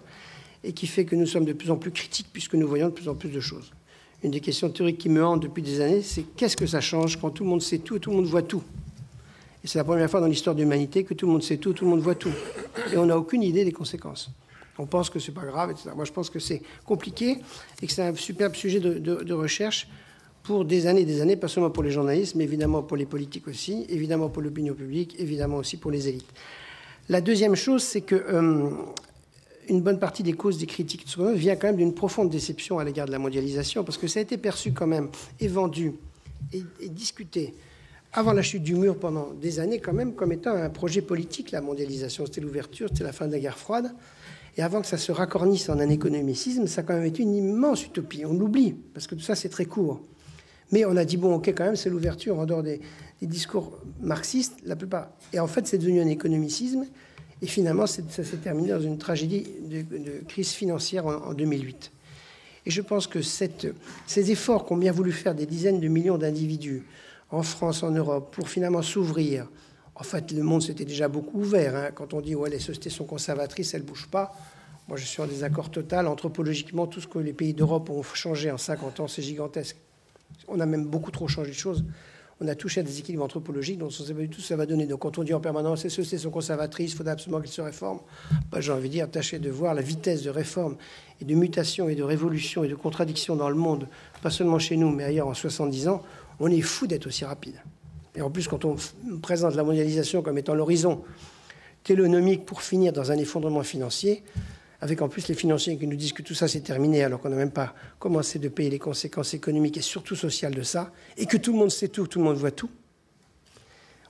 et qui fait que nous sommes de plus en plus critiques puisque nous voyons de plus en plus de choses. Une des questions théoriques qui me hante depuis des années, c'est qu'est-ce que ça change quand tout le monde sait tout et tout le monde voit tout? Et c'est la première fois dans l'histoire de l'humanité que tout le monde sait tout le monde voit tout. Et on n'a aucune idée des conséquences. On pense que c'est pas grave, etc. Moi, je pense que c'est compliqué et que c'est un superbe sujet de recherche pour des années, pas seulement pour les journalistes, mais évidemment pour les politiques aussi, évidemment pour l'opinion publique, évidemment aussi pour les élites. La deuxième chose, c'est que une bonne partie des causes des critiques vient quand même d'une profonde déception à l'égard de la mondialisation, parce que ça a été perçu quand même et vendu et discuté avant la chute du mur pendant des années quand même comme étant un projet politique, la mondialisation. C'était l'ouverture, c'était la fin de la guerre froide. Et avant que ça se racornisse en un économicisme, ça a quand même été une immense utopie. On l'oublie, parce que tout ça, c'est très court. Mais on a dit, bon, ok, quand même, c'est l'ouverture en dehors des discours marxistes, la plupart. Et en fait, c'est devenu un économicisme. Et finalement, ça s'est terminé dans une tragédie de crise financière en 2008. Et je pense que ces efforts qu'ont bien voulu faire des dizaines de millions d'individus en France, en Europe, pour finalement s'ouvrir. En fait, le monde s'était déjà beaucoup ouvert. Hein. Quand on dit ouais, les sociétés sont conservatrices, elles ne bougent pas. Moi, je suis en désaccord total. Anthropologiquement, tout ce que les pays d'Europe ont changé en 50 ans, c'est gigantesque. On a même beaucoup trop changé de choses. On a touché à des équilibres anthropologiques dont on ne sait pas du tout ce que ça va donner. Donc, quand on dit en permanence les sociétés sont conservatrices, il faudrait absolument qu'elles se réforment, bah, j'ai envie de dire, tâchez de voir la vitesse de réforme et de mutation et de révolution et de contradiction dans le monde, pas seulement chez nous, mais ailleurs en 70 ans. On est fou d'être aussi rapide. Et en plus, quand on présente la mondialisation comme étant l'horizon télénomique pour finir dans un effondrement financier, avec en plus les financiers qui nous disent que tout ça c'est terminé alors qu'on n'a même pas commencé de payer les conséquences économiques et surtout sociales de ça, et que tout le monde sait tout le monde voit tout,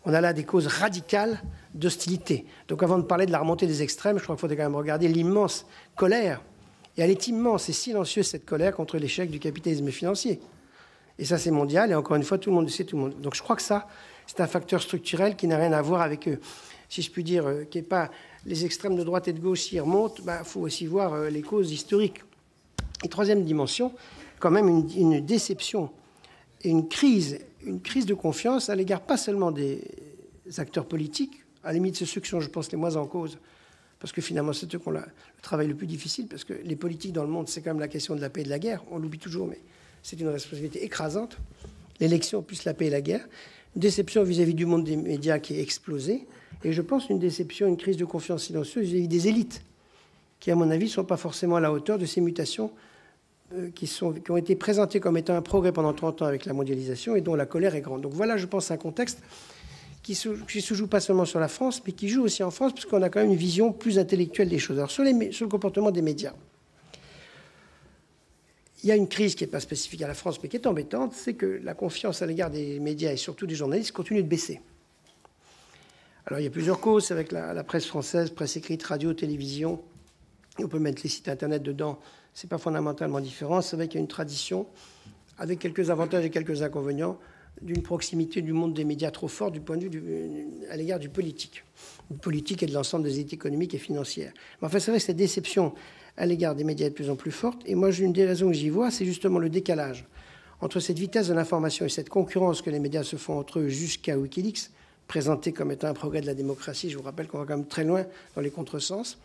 on a là des causes radicales d'hostilité. Donc avant de parler de la remontée des extrêmes, je crois qu'il faudrait quand même regarder l'immense colère, et elle est immense et silencieuse cette colère contre l'échec du capitalisme financier. Et ça, c'est mondial. Et encore une fois, tout le monde sait tout le monde. Donc je crois que ça, c'est un facteur structurel qui n'a rien à voir avec, si je puis dire, qui n'est pas les extrêmes de droite et de gauche s'y remontent. Il faut aussi voir les causes historiques. Et troisième dimension, quand même une déception et une crise de confiance à l'égard pas seulement des acteurs politiques, à la limite, c'est ceux qui sont, je pense, les moins en cause. Parce que finalement, c'est eux qui ont le travail le plus difficile. Parce que les politiques dans le monde, c'est quand même la question de la paix et de la guerre. On l'oublie toujours, mais c'est une responsabilité écrasante. L'élection plus la paix et la guerre. Une déception vis-à-vis du monde des médias qui est explosé. Et je pense une déception, une crise de confiance silencieuse vis-à-vis des élites, qui, à mon avis, ne sont pas forcément à la hauteur de ces mutations qui ont été présentées comme étant un progrès pendant 30 ans avec la mondialisation et dont la colère est grande. Donc voilà, je pense, un contexte qui se joue pas seulement sur la France, mais qui joue aussi en France, parce qu'on a quand même une vision plus intellectuelle des choses. Alors sur le comportement des médias, il y a une crise qui n'est pas spécifique à la France, mais qui est embêtante, c'est que la confiance à l'égard des médias et surtout des journalistes continue de baisser. Alors il y a plusieurs causes, avec la presse française, presse écrite, radio, télévision. On peut mettre les sites Internet dedans, c'est pas fondamentalement différent. C'est vrai qu'il y a une tradition, avec quelques avantages et quelques inconvénients, d'une proximité du monde des médias trop forte du point de vue à l'égard du politique. Du politique et de l'ensemble des élites économiques et financières. Mais enfin, c'est vrai que cette déception à l'égard des médias est de plus en plus forte. Et moi, une des raisons que j'y vois, c'est justement le décalage entre cette vitesse de l'information et cette concurrence que les médias se font entre eux jusqu'à Wikileaks, présenté comme étant un progrès de la démocratie. Je vous rappelle qu'on va quand même très loin dans les contresens.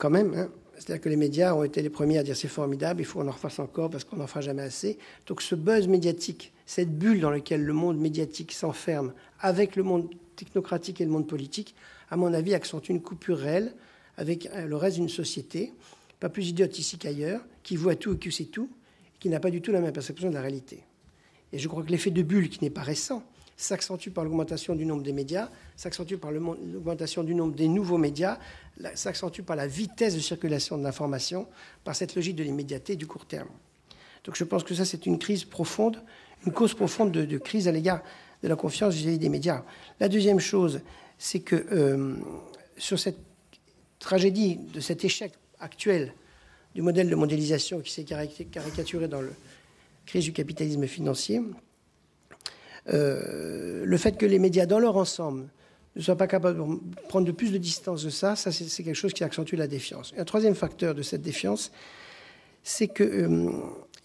quand même. Hein. C'est-à-dire que les médias ont été les premiers à dire c'est formidable, il faut qu'on en refasse encore parce qu'on n'en fera jamais assez. Donc ce buzz médiatique, cette bulle dans laquelle le monde médiatique s'enferme avec le monde technocratique et le monde politique, à mon avis, accentue une coupure réelle avec le reste d'une société, pas plus idiote ici qu'ailleurs, qui voit tout et qui sait tout, et qui n'a pas du tout la même perception de la réalité. Et je crois que l'effet de bulle, qui n'est pas récent, s'accentue par l'augmentation du nombre des médias, s'accentue par l'augmentation du nombre des nouveaux médias, s'accentue par la vitesse de circulation de l'information, par cette logique de l'immédiateté du court terme. Donc je pense que ça, c'est une crise profonde, une cause profonde de crise à l'égard de la confiance vis-à-vis des médias. La deuxième chose, c'est que sur cette tragédie, de cet échec actuel du modèle de mondialisation qui s'est caricaturé dans la crise du capitalisme financier, le fait que les médias dans leur ensemble ne soient pas capables de prendre de plus de distance de ça, c'est quelque chose qui accentue la défiance. Et un troisième facteur de cette défiance, c'est que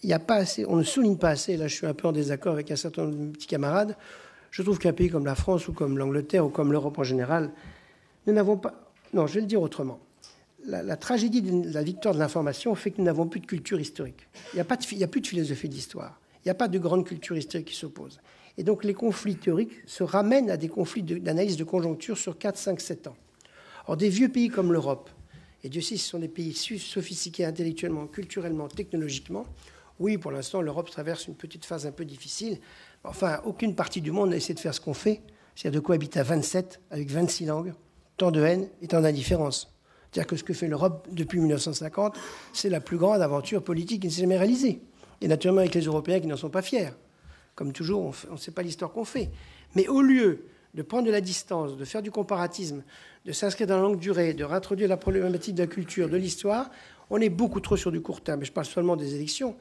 il n'y a pas assez, on ne souligne pas assez, là je suis un peu en désaccord avec un certain nombre de petits camarades, je trouve qu'un pays comme la France ou comme l'Angleterre ou comme l'Europe en général, nous n'avons pas... Non, je vais le dire autrement. La tragédie de la victoire de l'information fait que nous n'avons plus de culture historique. Il n'y a plus de philosophie de l'histoire. Il n'y a pas de grande culture historique qui s'oppose. Et donc les conflits théoriques se ramènent à des conflits d'analyse de conjoncture sur 4, 5, 7 ans. Or, des vieux pays comme l'Europe, et Dieu sait si ce sont des pays sophistiqués intellectuellement, culturellement, technologiquement, oui, pour l'instant, l'Europe traverse une petite phase un peu difficile. Enfin, aucune partie du monde n'a essayé de faire ce qu'on fait, c'est-à-dire de cohabiter à 27, avec 26 langues, tant de haine et tant d'indifférence. C'est-à-dire que ce que fait l'Europe depuis 1950, c'est la plus grande aventure politique qui ne s'est jamais réalisée. Et naturellement avec les Européens qui n'en sont pas fiers. Comme toujours, on ne sait pas l'histoire qu'on fait. Mais au lieu de prendre de la distance, de faire du comparatisme, de s'inscrire dans la longue durée, de réintroduire la problématique de la culture, de l'histoire, on est beaucoup trop sur du court terme. Je parle seulement des élections.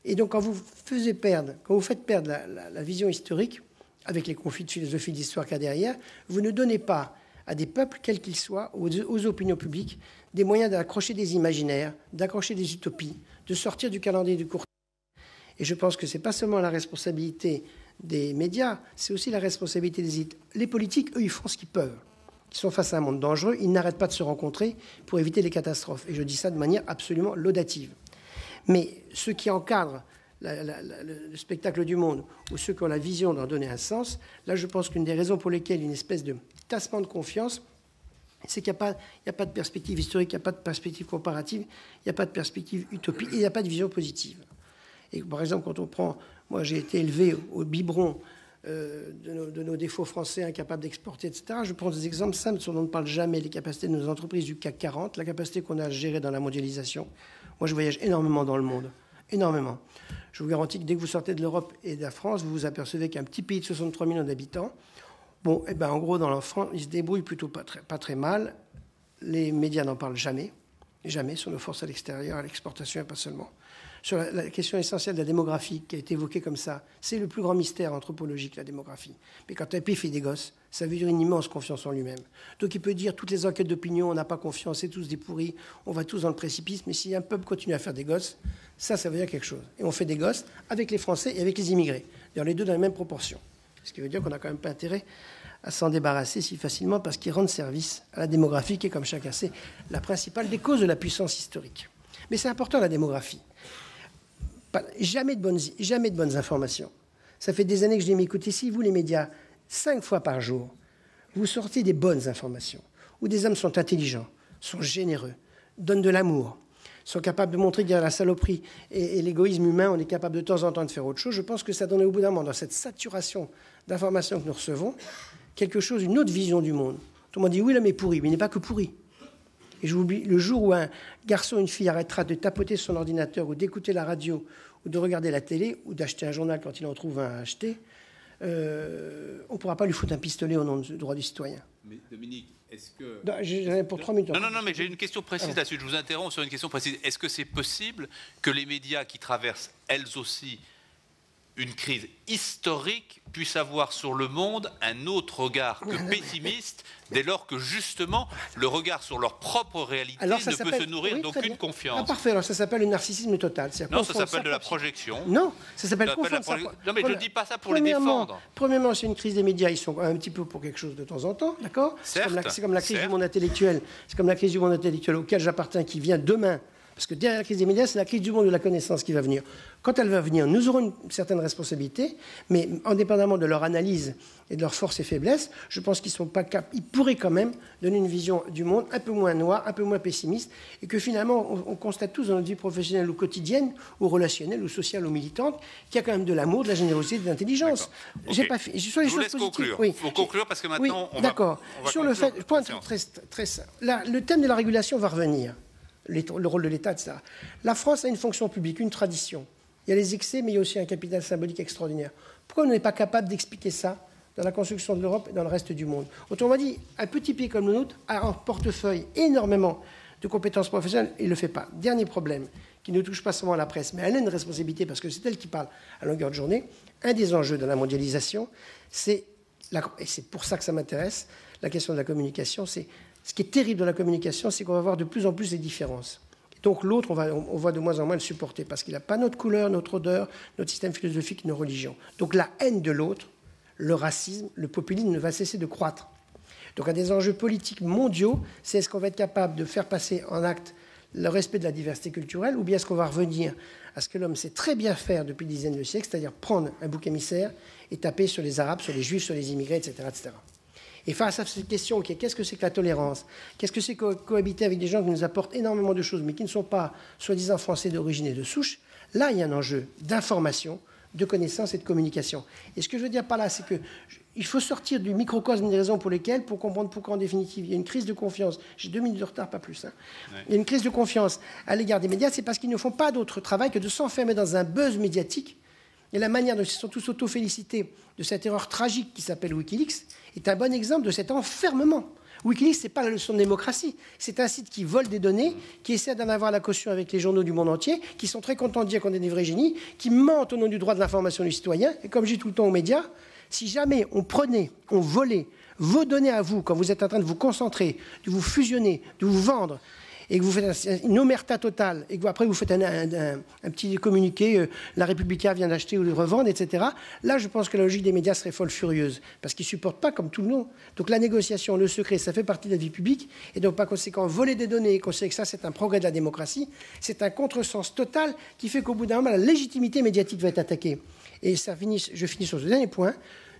Et donc quand vous faites perdre la vision historique, avec les conflits de philosophie d'histoire qu'il y a derrière, vous ne donnez pas à des peuples, quels qu'ils soient, aux opinions publiques, des moyens d'accrocher des imaginaires, d'accrocher des utopies, de sortir du calendrier du court terme. Et je pense que ce n'est pas seulement la responsabilité des médias, c'est aussi la responsabilité des élites. Les politiques, eux, ils font ce qu'ils peuvent. Ils sont face à un monde dangereux, ils n'arrêtent pas de se rencontrer pour éviter les catastrophes. Et je dis ça de manière absolument laudative. Mais ceux qui encadrent le spectacle du monde, ou ceux qui ont la vision d'en donner un sens, là je pense qu'une des raisons pour lesquelles une espèce de tassement de confiance, c'est qu'il n'y a pas de perspective historique, il n'y a pas de perspective comparative, il n'y a pas de perspective utopique, et il n'y a pas de vision positive. Et par exemple, quand on prend... Moi, j'ai été élevé au biberon de nos défauts français incapables d'exporter, etc. Je prends des exemples simples dont on ne parle jamais, les capacités de nos entreprises du CAC 40, la capacité qu'on a à gérer dans la mondialisation. Moi, je voyage énormément dans le monde, énormément. Je vous garantis que dès que vous sortez de l'Europe et de la France, vous vous apercevez qu'un petit pays de 63 millions d'habitants, bon, eh ben, en gros, dans l'enfant, ils se débrouillent plutôt pas très mal. Les médias n'en parlent jamais sur nos forces à l'extérieur, à l'exportation et pas seulement. Sur la question essentielle de la démographie, qui a été évoquée comme ça, c'est le plus grand mystère anthropologique, la démographie. Mais quand un pays fait des gosses, ça veut dire une immense confiance en lui-même. Donc il peut dire toutes les enquêtes d'opinion, on n'a pas confiance, c'est tous des pourris, on va tous dans le précipice, mais si un peuple continue à faire des gosses, ça veut dire quelque chose. Et on fait des gosses avec les Français et avec les immigrés. D'ailleurs, les deux dans les mêmes proportions. Ce qui veut dire qu'on n'a quand même pas intérêt à s'en débarrasser si facilement parce qu'ils rendent service à la démographie qui est, comme chacun sait, la principale des causes de la puissance historique. Mais c'est important, la démographie. Jamais de bonnes informations. Ça fait des années que je dis, mais écoutez, si vous, les médias, 5 fois par jour, vous sortez des bonnes informations, où des hommes sont intelligents, sont généreux, donnent de l'amour, sont capables de montrer qu'il y a la saloperie et l'égoïsme humain, on est capable de temps en temps de faire autre chose, je pense que ça donne au bout d'un moment, dans cette saturation d'informations que nous recevons, quelque chose, une autre vision du monde. Tout le monde dit, oui, l'homme est pourri, mais il n'est pas que pourri. Et je vous dis, le jour où un garçon ou une fille arrêtera de tapoter sur son ordinateur ou d'écouter la radio ou de regarder la télé ou d'acheter un journal quand il en trouve un à acheter, on ne pourra pas lui foutre un pistolet au nom du droit du citoyen. Mais Dominique, est-ce que... J'en ai pour 3 minutes. Non, mais j'ai une question précise là-dessus. Je vous interromps sur une question précise. Est-ce que c'est possible que les médias qui traversent, elles aussi, une crise historique puisse avoir sur le monde un autre regard que pessimiste, dès lors que justement le regard sur leur propre réalité ne peut se nourrir d'aucune confiance. Parfait, alors ça s'appelle le narcissisme total. Non, ça s'appelle de la projection. Non, ça s'appelle confondre. Non, mais je ne dis pas ça pour les défendre. Premièrement, c'est une crise des médias, ils sont un petit peu pour quelque chose de temps en temps, d'accord? C'est comme la crise du monde intellectuel, c'est comme la crise du monde intellectuel auquel j'appartiens, qui vient demain. Parce que derrière la crise des médias, c'est la crise du monde de la connaissance qui va venir. Quand elle va venir, nous aurons une certaine responsabilité, mais indépendamment de leur analyse et de leurs forces et faiblesses, je pense qu'ils sont pas ils pourraient quand même donner une vision du monde un peu moins noire, un peu moins pessimiste, et que finalement, on constate tous dans notre vie professionnelle ou quotidienne, ou relationnelle, ou sociale, ou militante, qu'il y a quand même de l'amour, de la générosité, de l'intelligence. Okay. J'ai pas fait. Sur les je vous laisse conclure. Il faut conclure parce que maintenant, on va. D'accord. Sur le fait, point très simple. Le thème de la régulation va revenir. Le rôle de l'État, etc. La France a une fonction publique, une tradition. Il y a les excès, mais il y a aussi un capital symbolique extraordinaire. Pourquoi on n'est pas capable d'expliquer ça dans la construction de l'Europe et dans le reste du monde? Autrement dit, un petit pays comme le nôtre a en portefeuille énormément de compétences professionnelles et ne le fait pas. Dernier problème, qui ne touche pas seulement à la presse, mais elle a une responsabilité parce que c'est elle qui parle à longueur de journée. Un des enjeux de la mondialisation, et c'est pour ça que ça m'intéresse, la question de la communication, ce qui est terrible dans la communication, c'est qu'on va voir de plus en plus des différences. Donc l'autre, on va de moins en moins le supporter parce qu'il n'a pas notre couleur, notre odeur, notre système philosophique, nos religions. Donc la haine de l'autre, le racisme, le populisme ne va cesser de croître. Donc un des enjeux politiques mondiaux, c'est est-ce qu'on va être capable de faire passer en acte le respect de la diversité culturelle ou bien est-ce qu'on va revenir à ce que l'homme sait très bien faire depuis des dizaines de siècles, c'est-à-dire prendre un bouc émissaire et taper sur les Arabes, sur les Juifs, sur les immigrés, etc. etc. Et face à cette question qui est qu'est-ce que c'est que la tolérance? Qu'est-ce que c'est cohabiter avec des gens qui nous apportent énormément de choses, mais qui ne sont pas soi-disant français d'origine et de souche? Là, il y a un enjeu d'information, de connaissance et de communication. Et ce que je veux dire par là, c'est qu'il faut sortir du microcosme des raisons pour lesquelles, pour comprendre pourquoi, en définitive, il y a une crise de confiance. J'ai 2 minutes de retard, pas plus. Ouais. Il y a une crise de confiance à l'égard des médias, c'est parce qu'ils ne font pas d'autre travail que de s'enfermer dans un buzz médiatique. Et la manière dont ils se sont tous auto-félicités de cette erreur tragique qui s'appelle Wikileaks est un bon exemple de cet enfermement. Wikileaks, ce n'est pas la leçon de démocratie. C'est un site qui vole des données, qui essaie d'en avoir la caution avec les journaux du monde entier, qui sont très contents de dire qu'on est des vrais génies, qui mentent au nom du droit de l'information du citoyen. Et comme je dis tout le temps aux médias, si jamais on volait vos données à vous, quand vous êtes en train de vous concentrer, de vous fusionner, de vous vendre, et que vous faites une omerta totale, et que après vous faites un petit communiqué, la Repubblica vient d'acheter ou de revendre, etc. Là, je pense que la logique des médias serait folle furieuse, parce qu'ils ne supportent pas comme tout le monde. Donc la négociation, le secret, ça fait partie de la vie publique, et donc par conséquent, voler des données et considérer que ça, c'est un progrès de la démocratie, c'est un contresens total qui fait qu'au bout d'un moment, la légitimité médiatique va être attaquée. Et je finis sur ce dernier point.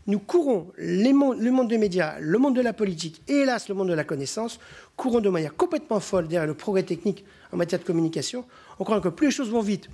Nous courons, le monde des médias, le monde de la politique et hélas le monde de la connaissance, courons de manière complètement folle derrière le progrès technique en matière de communication. On croit que plus les choses vont vite,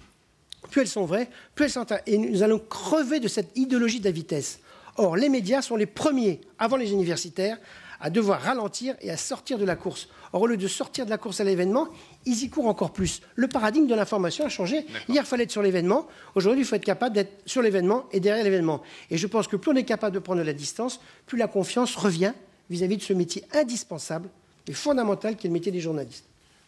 plus elles sont vraies, plus elles sont... Et nous allons crever de cette idéologie de la vitesse. Or, les médias sont les premiers, avant les universitaires, à devoir ralentir et à sortir de la course. Or, au lieu de sortir de la course à l'événement, ils y courent encore plus. Le paradigme de l'information a changé. Hier, il fallait être sur l'événement. Aujourd'hui, il faut être capable d'être sur l'événement et derrière l'événement. Et je pense que plus on est capable de prendre de la distance, plus la confiance revient vis-à-vis de ce métier indispensable et fondamental qui est le métier des journalistes.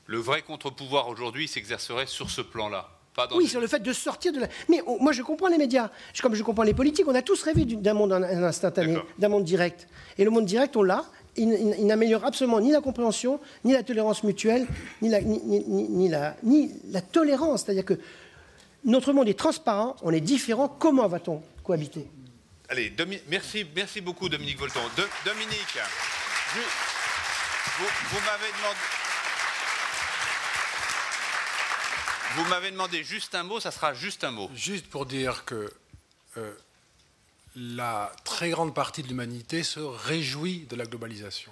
Le vrai contre-pouvoir aujourd'hui s'exercerait sur ce plan-là. Oui, sur le fait de sortir de la... Mais moi, je comprends les médias, comme je comprends les politiques. On a tous rêvé d'un monde instantané, d'un monde direct. Et le monde direct, on l'a. Il n'améliore absolument ni la compréhension, ni la tolérance mutuelle, ni la tolérance. C'est-à-dire que notre monde est transparent, on est différent. Comment va-t-on cohabiter? Allez, merci beaucoup Dominique Volton. Dominique, vous m'avez demandé... Vous m'avez demandé juste un mot, ça sera juste un mot. Juste pour dire que la très grande partie de l'humanité se réjouit de la globalisation.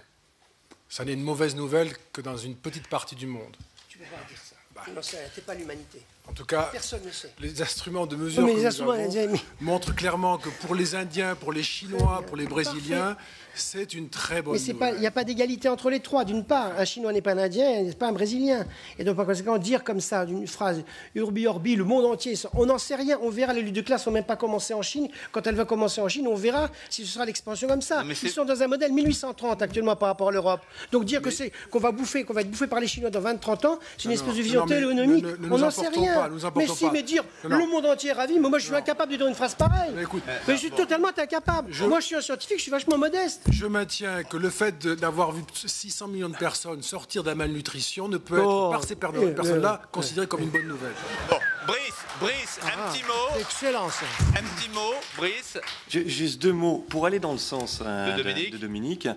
Ça n'est une mauvaise nouvelle que dans une petite partie du monde. Tu peux pas dire ça. Non, c'est pas l'humanité. En tout cas, personne ne sait. Les instruments de mesure que nous avons montrent clairement que pour les Indiens, pour les Chinois, pour les Brésiliens, c'est une très bonne nouvelle. Il n'y a pas d'égalité entre les trois. D'une part, un Chinois n'est pas un Indien, n'est pas un Brésilien. Et donc, par conséquent, dire comme ça, d'une phrase urbi orbi, le monde entier, on n'en sait rien. On verra, les luttes de classe n'ont même pas commencé en Chine. Quand elle va commencer en Chine, on verra si ce sera l'expansion comme ça. Ils sont dans un modèle 1830 actuellement par rapport à l'Europe. Donc dire qu'on va être bouffé par les Chinois dans 20-30 ans, c'est une espèce de vision télénomique. On n'en sait rien. rien. nous importons mais si, pas. mais dire Non. le monde entier est ravi, mais moi je suis incapable de dire une phrase pareille. Mais écoute, mais je suis totalement incapable. Moi je suis un scientifique, je suis vachement modeste. je maintiens que le fait d'avoir vu 600 millions de personnes sortir de la malnutrition ne peut être, par ces personnes-là, considéré comme une bonne nouvelle. Bon, Brice, un petit mot. C'est excellent ça. Un petit mot, Brice. Juste 2 mots pour aller dans le sens De Dominique.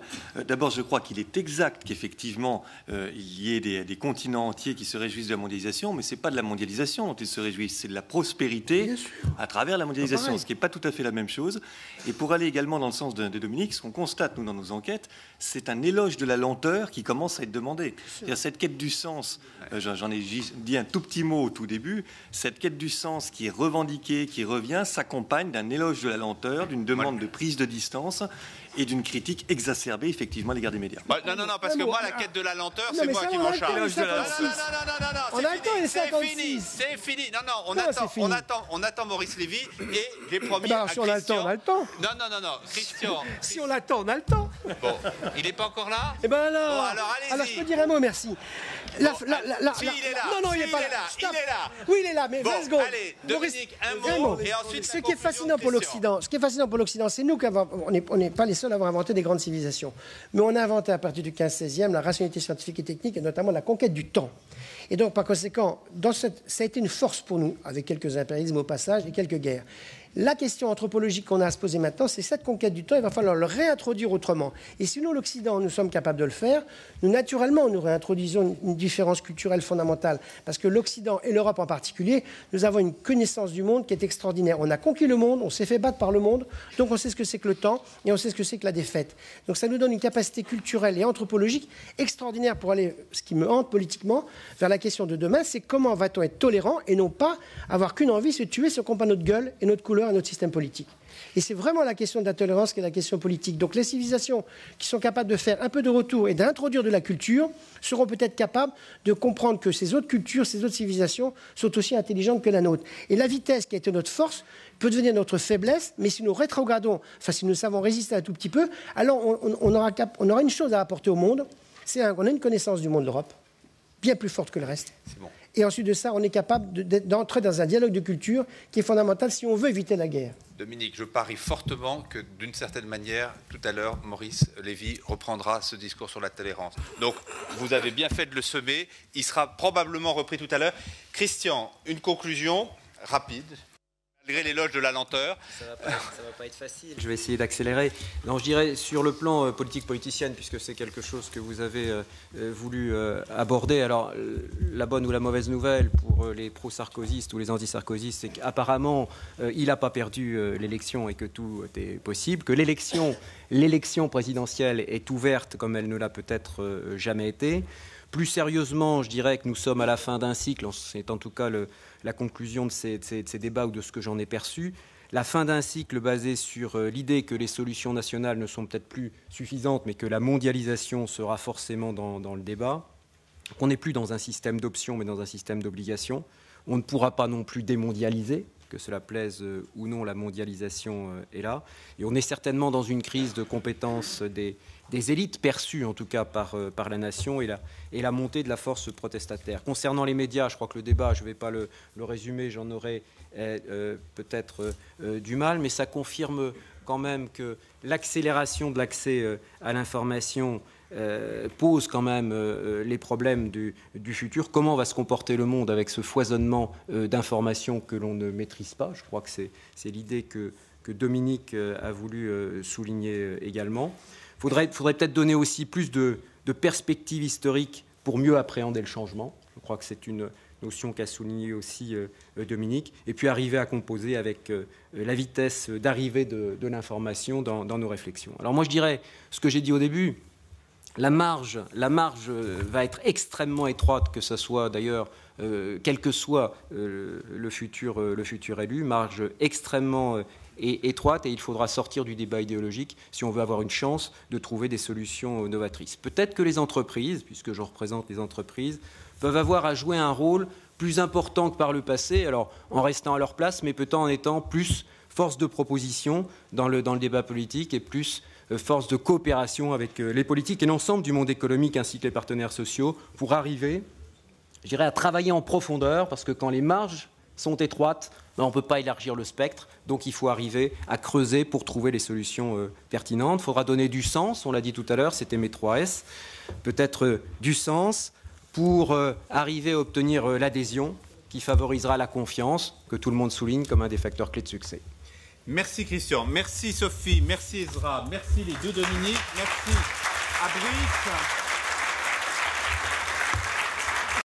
D'abord, je crois qu'il est exact qu'effectivement, il y ait des continents entiers qui se réjouissent de la mondialisation, mais ce n'est pas de la mondialisation dont ils se réjouissent, c'est de la prospérité à travers la mondialisation, ce qui n'est pas tout à fait la même chose. Et pour aller également dans le sens de Dominique, ce qu'on constate, nous, dans nos enquêtes, c'est un éloge de la lenteur qui commence à être demandé. C'est-à-dire cette quête du sens, j'en ai dit un tout petit mot au tout début, cette quête du sens qui est revendiquée, qui revient, s'accompagne d'un éloge de la lenteur, d'une demande de prise de distance et d'une critique exacerbée, effectivement, à l'égard des médias. Non, parce que moi, la quête de la lenteur, Non, c'est mais moi ça, qui on m'en a le charge. temps, les 56. On a le temps, les 56. C'est fini. Non, c'est fini. on attend Maurice Lévy et j'ai promis Ben, à si on a le temps, Christian... on a le temps. Non, Christian. Si on attend, on a le temps. Bon, il n'est pas encore là. Eh ben alors, Bon, alors, allez-y. alors je peux dire un mot, merci. Si, il est là. Non, il Si, n'est pas il là. est là. Stop. Il est là. Oui, il est là, mais Bon, 20 secondes. allez, Dominique, un un mot, mot. et ensuite Ce la qui est conclusion fascinant de pour Christian. l'Occident, c'est nous qui avons, on n'est pas les seuls à avoir inventé des grandes civilisations. Mais on a inventé à partir du 15-16e la rationalité scientifique et technique, et notamment la conquête du temps. Et donc, par conséquent, ça a été une force pour nous, avec quelques impérialismes au passage et quelques guerres. La question anthropologique qu'on a à se poser maintenant, c'est cette conquête du temps, il va falloir le réintroduire autrement. Et si nous, l'Occident, nous sommes capables de le faire, nous, naturellement, nous réintroduisons une différence culturelle fondamentale. Parce que l'Occident, et l'Europe en particulier, nous avons une connaissance du monde qui est extraordinaire. On a conquis le monde, on s'est fait battre par le monde, donc on sait ce que c'est que le temps, et on sait ce que c'est que la défaite. Donc ça nous donne une capacité culturelle et anthropologique extraordinaire pour aller, ce qui me hante politiquement, vers la question de demain, c'est comment va-t-on être tolérant et non pas avoir qu'une envie, se tuer ce qu'on pas notre gueule et notre couleur à notre système politique. Et c'est vraiment la question de la tolérance qui est la question politique. Donc les civilisations qui sont capables de faire un peu de retour et d'introduire de la culture seront peut-être capables de comprendre que ces autres cultures, ces autres civilisations sont aussi intelligentes que la nôtre. Et la vitesse qui a été notre force peut devenir notre faiblesse, mais si nous rétrogradons, enfin si nous savons résister un tout petit peu, alors on aura une chose à apporter au monde, c'est qu'on a une connaissance du monde, l'Europe, bien plus forte que le reste. C'est bon. Et ensuite de ça, on est capable d'entrer dans un dialogue de culture qui est fondamental si on veut éviter la guerre. Dominique, je parie fortement que d'une certaine manière, tout à l'heure, Maurice Lévy reprendra ce discours sur la tolérance. Donc, vous avez bien fait de le semer. Il sera probablement repris tout à l'heure. Christian, une conclusion rapide, malgré l'éloge de la lenteur. Ça va pas être facile. Je vais essayer d'accélérer. Non, je dirais sur le plan politique politicienne, puisque c'est quelque chose que vous avez voulu aborder. Alors, la bonne ou la mauvaise nouvelle pour les pro-sarkozystes ou les anti-sarkozystes, c'est qu'apparemment, il n'a pas perdu l'élection et que tout est possible, que l'élection présidentielle est ouverte comme elle ne l'a peut-être jamais été. Plus sérieusement, je dirais que nous sommes à la fin d'un cycle, c'est en tout cas la conclusion de ces débats ou de ce que j'en ai perçu, la fin d'un cycle basé sur l'idée que les solutions nationales ne sont peut-être plus suffisantes, mais que la mondialisation sera forcément dans le débat, qu'on n'est plus dans un système d'options, mais dans un système d'obligations. On ne pourra pas non plus démondialiser, que cela plaise ou non, la mondialisation est là. Et on est certainement dans une crise de compétences des élites perçues, en tout cas, par la nation et la montée de la force protestataire. Concernant les médias, je crois que le débat, je ne vais pas le résumer, j'en aurai peut-être du mal, mais ça confirme quand même que l'accélération de l'accès à l'information pose quand même les problèmes du futur. Comment va se comporter le monde avec ce foisonnement d'informations que l'on ne maîtrise pas? Je crois que c'est l'idée que Dominique a voulu souligner également. Faudrait peut-être donner aussi plus de perspectives historiques pour mieux appréhender le changement. Je crois que c'est une notion qu'a souligné aussi Dominique. Et puis arriver à composer avec la vitesse d'arrivée de l'information dans nos réflexions. Alors moi je dirais ce que j'ai dit au début. La marge va être extrêmement étroite, que ce soit d'ailleurs, quel que soit le futur élu, marge extrêmement étroite, et il faudra sortir du débat idéologique si on veut avoir une chance de trouver des solutions novatrices. Peut-être que les entreprises, puisque je représente les entreprises, peuvent avoir à jouer un rôle plus important que par le passé, alors en restant à leur place, mais peut-être en étant plus force de proposition dans le débat politique et plus force de coopération avec les politiques et l'ensemble du monde économique ainsi que les partenaires sociaux pour arriver je dirais, à travailler en profondeur, parce que quand les marges sont étroites, on ne peut pas élargir le spectre, donc il faut arriver à creuser pour trouver les solutions pertinentes. Il faudra donner du sens, on l'a dit tout à l'heure, c'était mes 3 S, peut-être du sens pour arriver à obtenir l'adhésion qui favorisera la confiance, que tout le monde souligne comme un des facteurs clés de succès. Merci Christian, merci Sophie, merci Ezra, merci les deux Dominique, merci à Brice.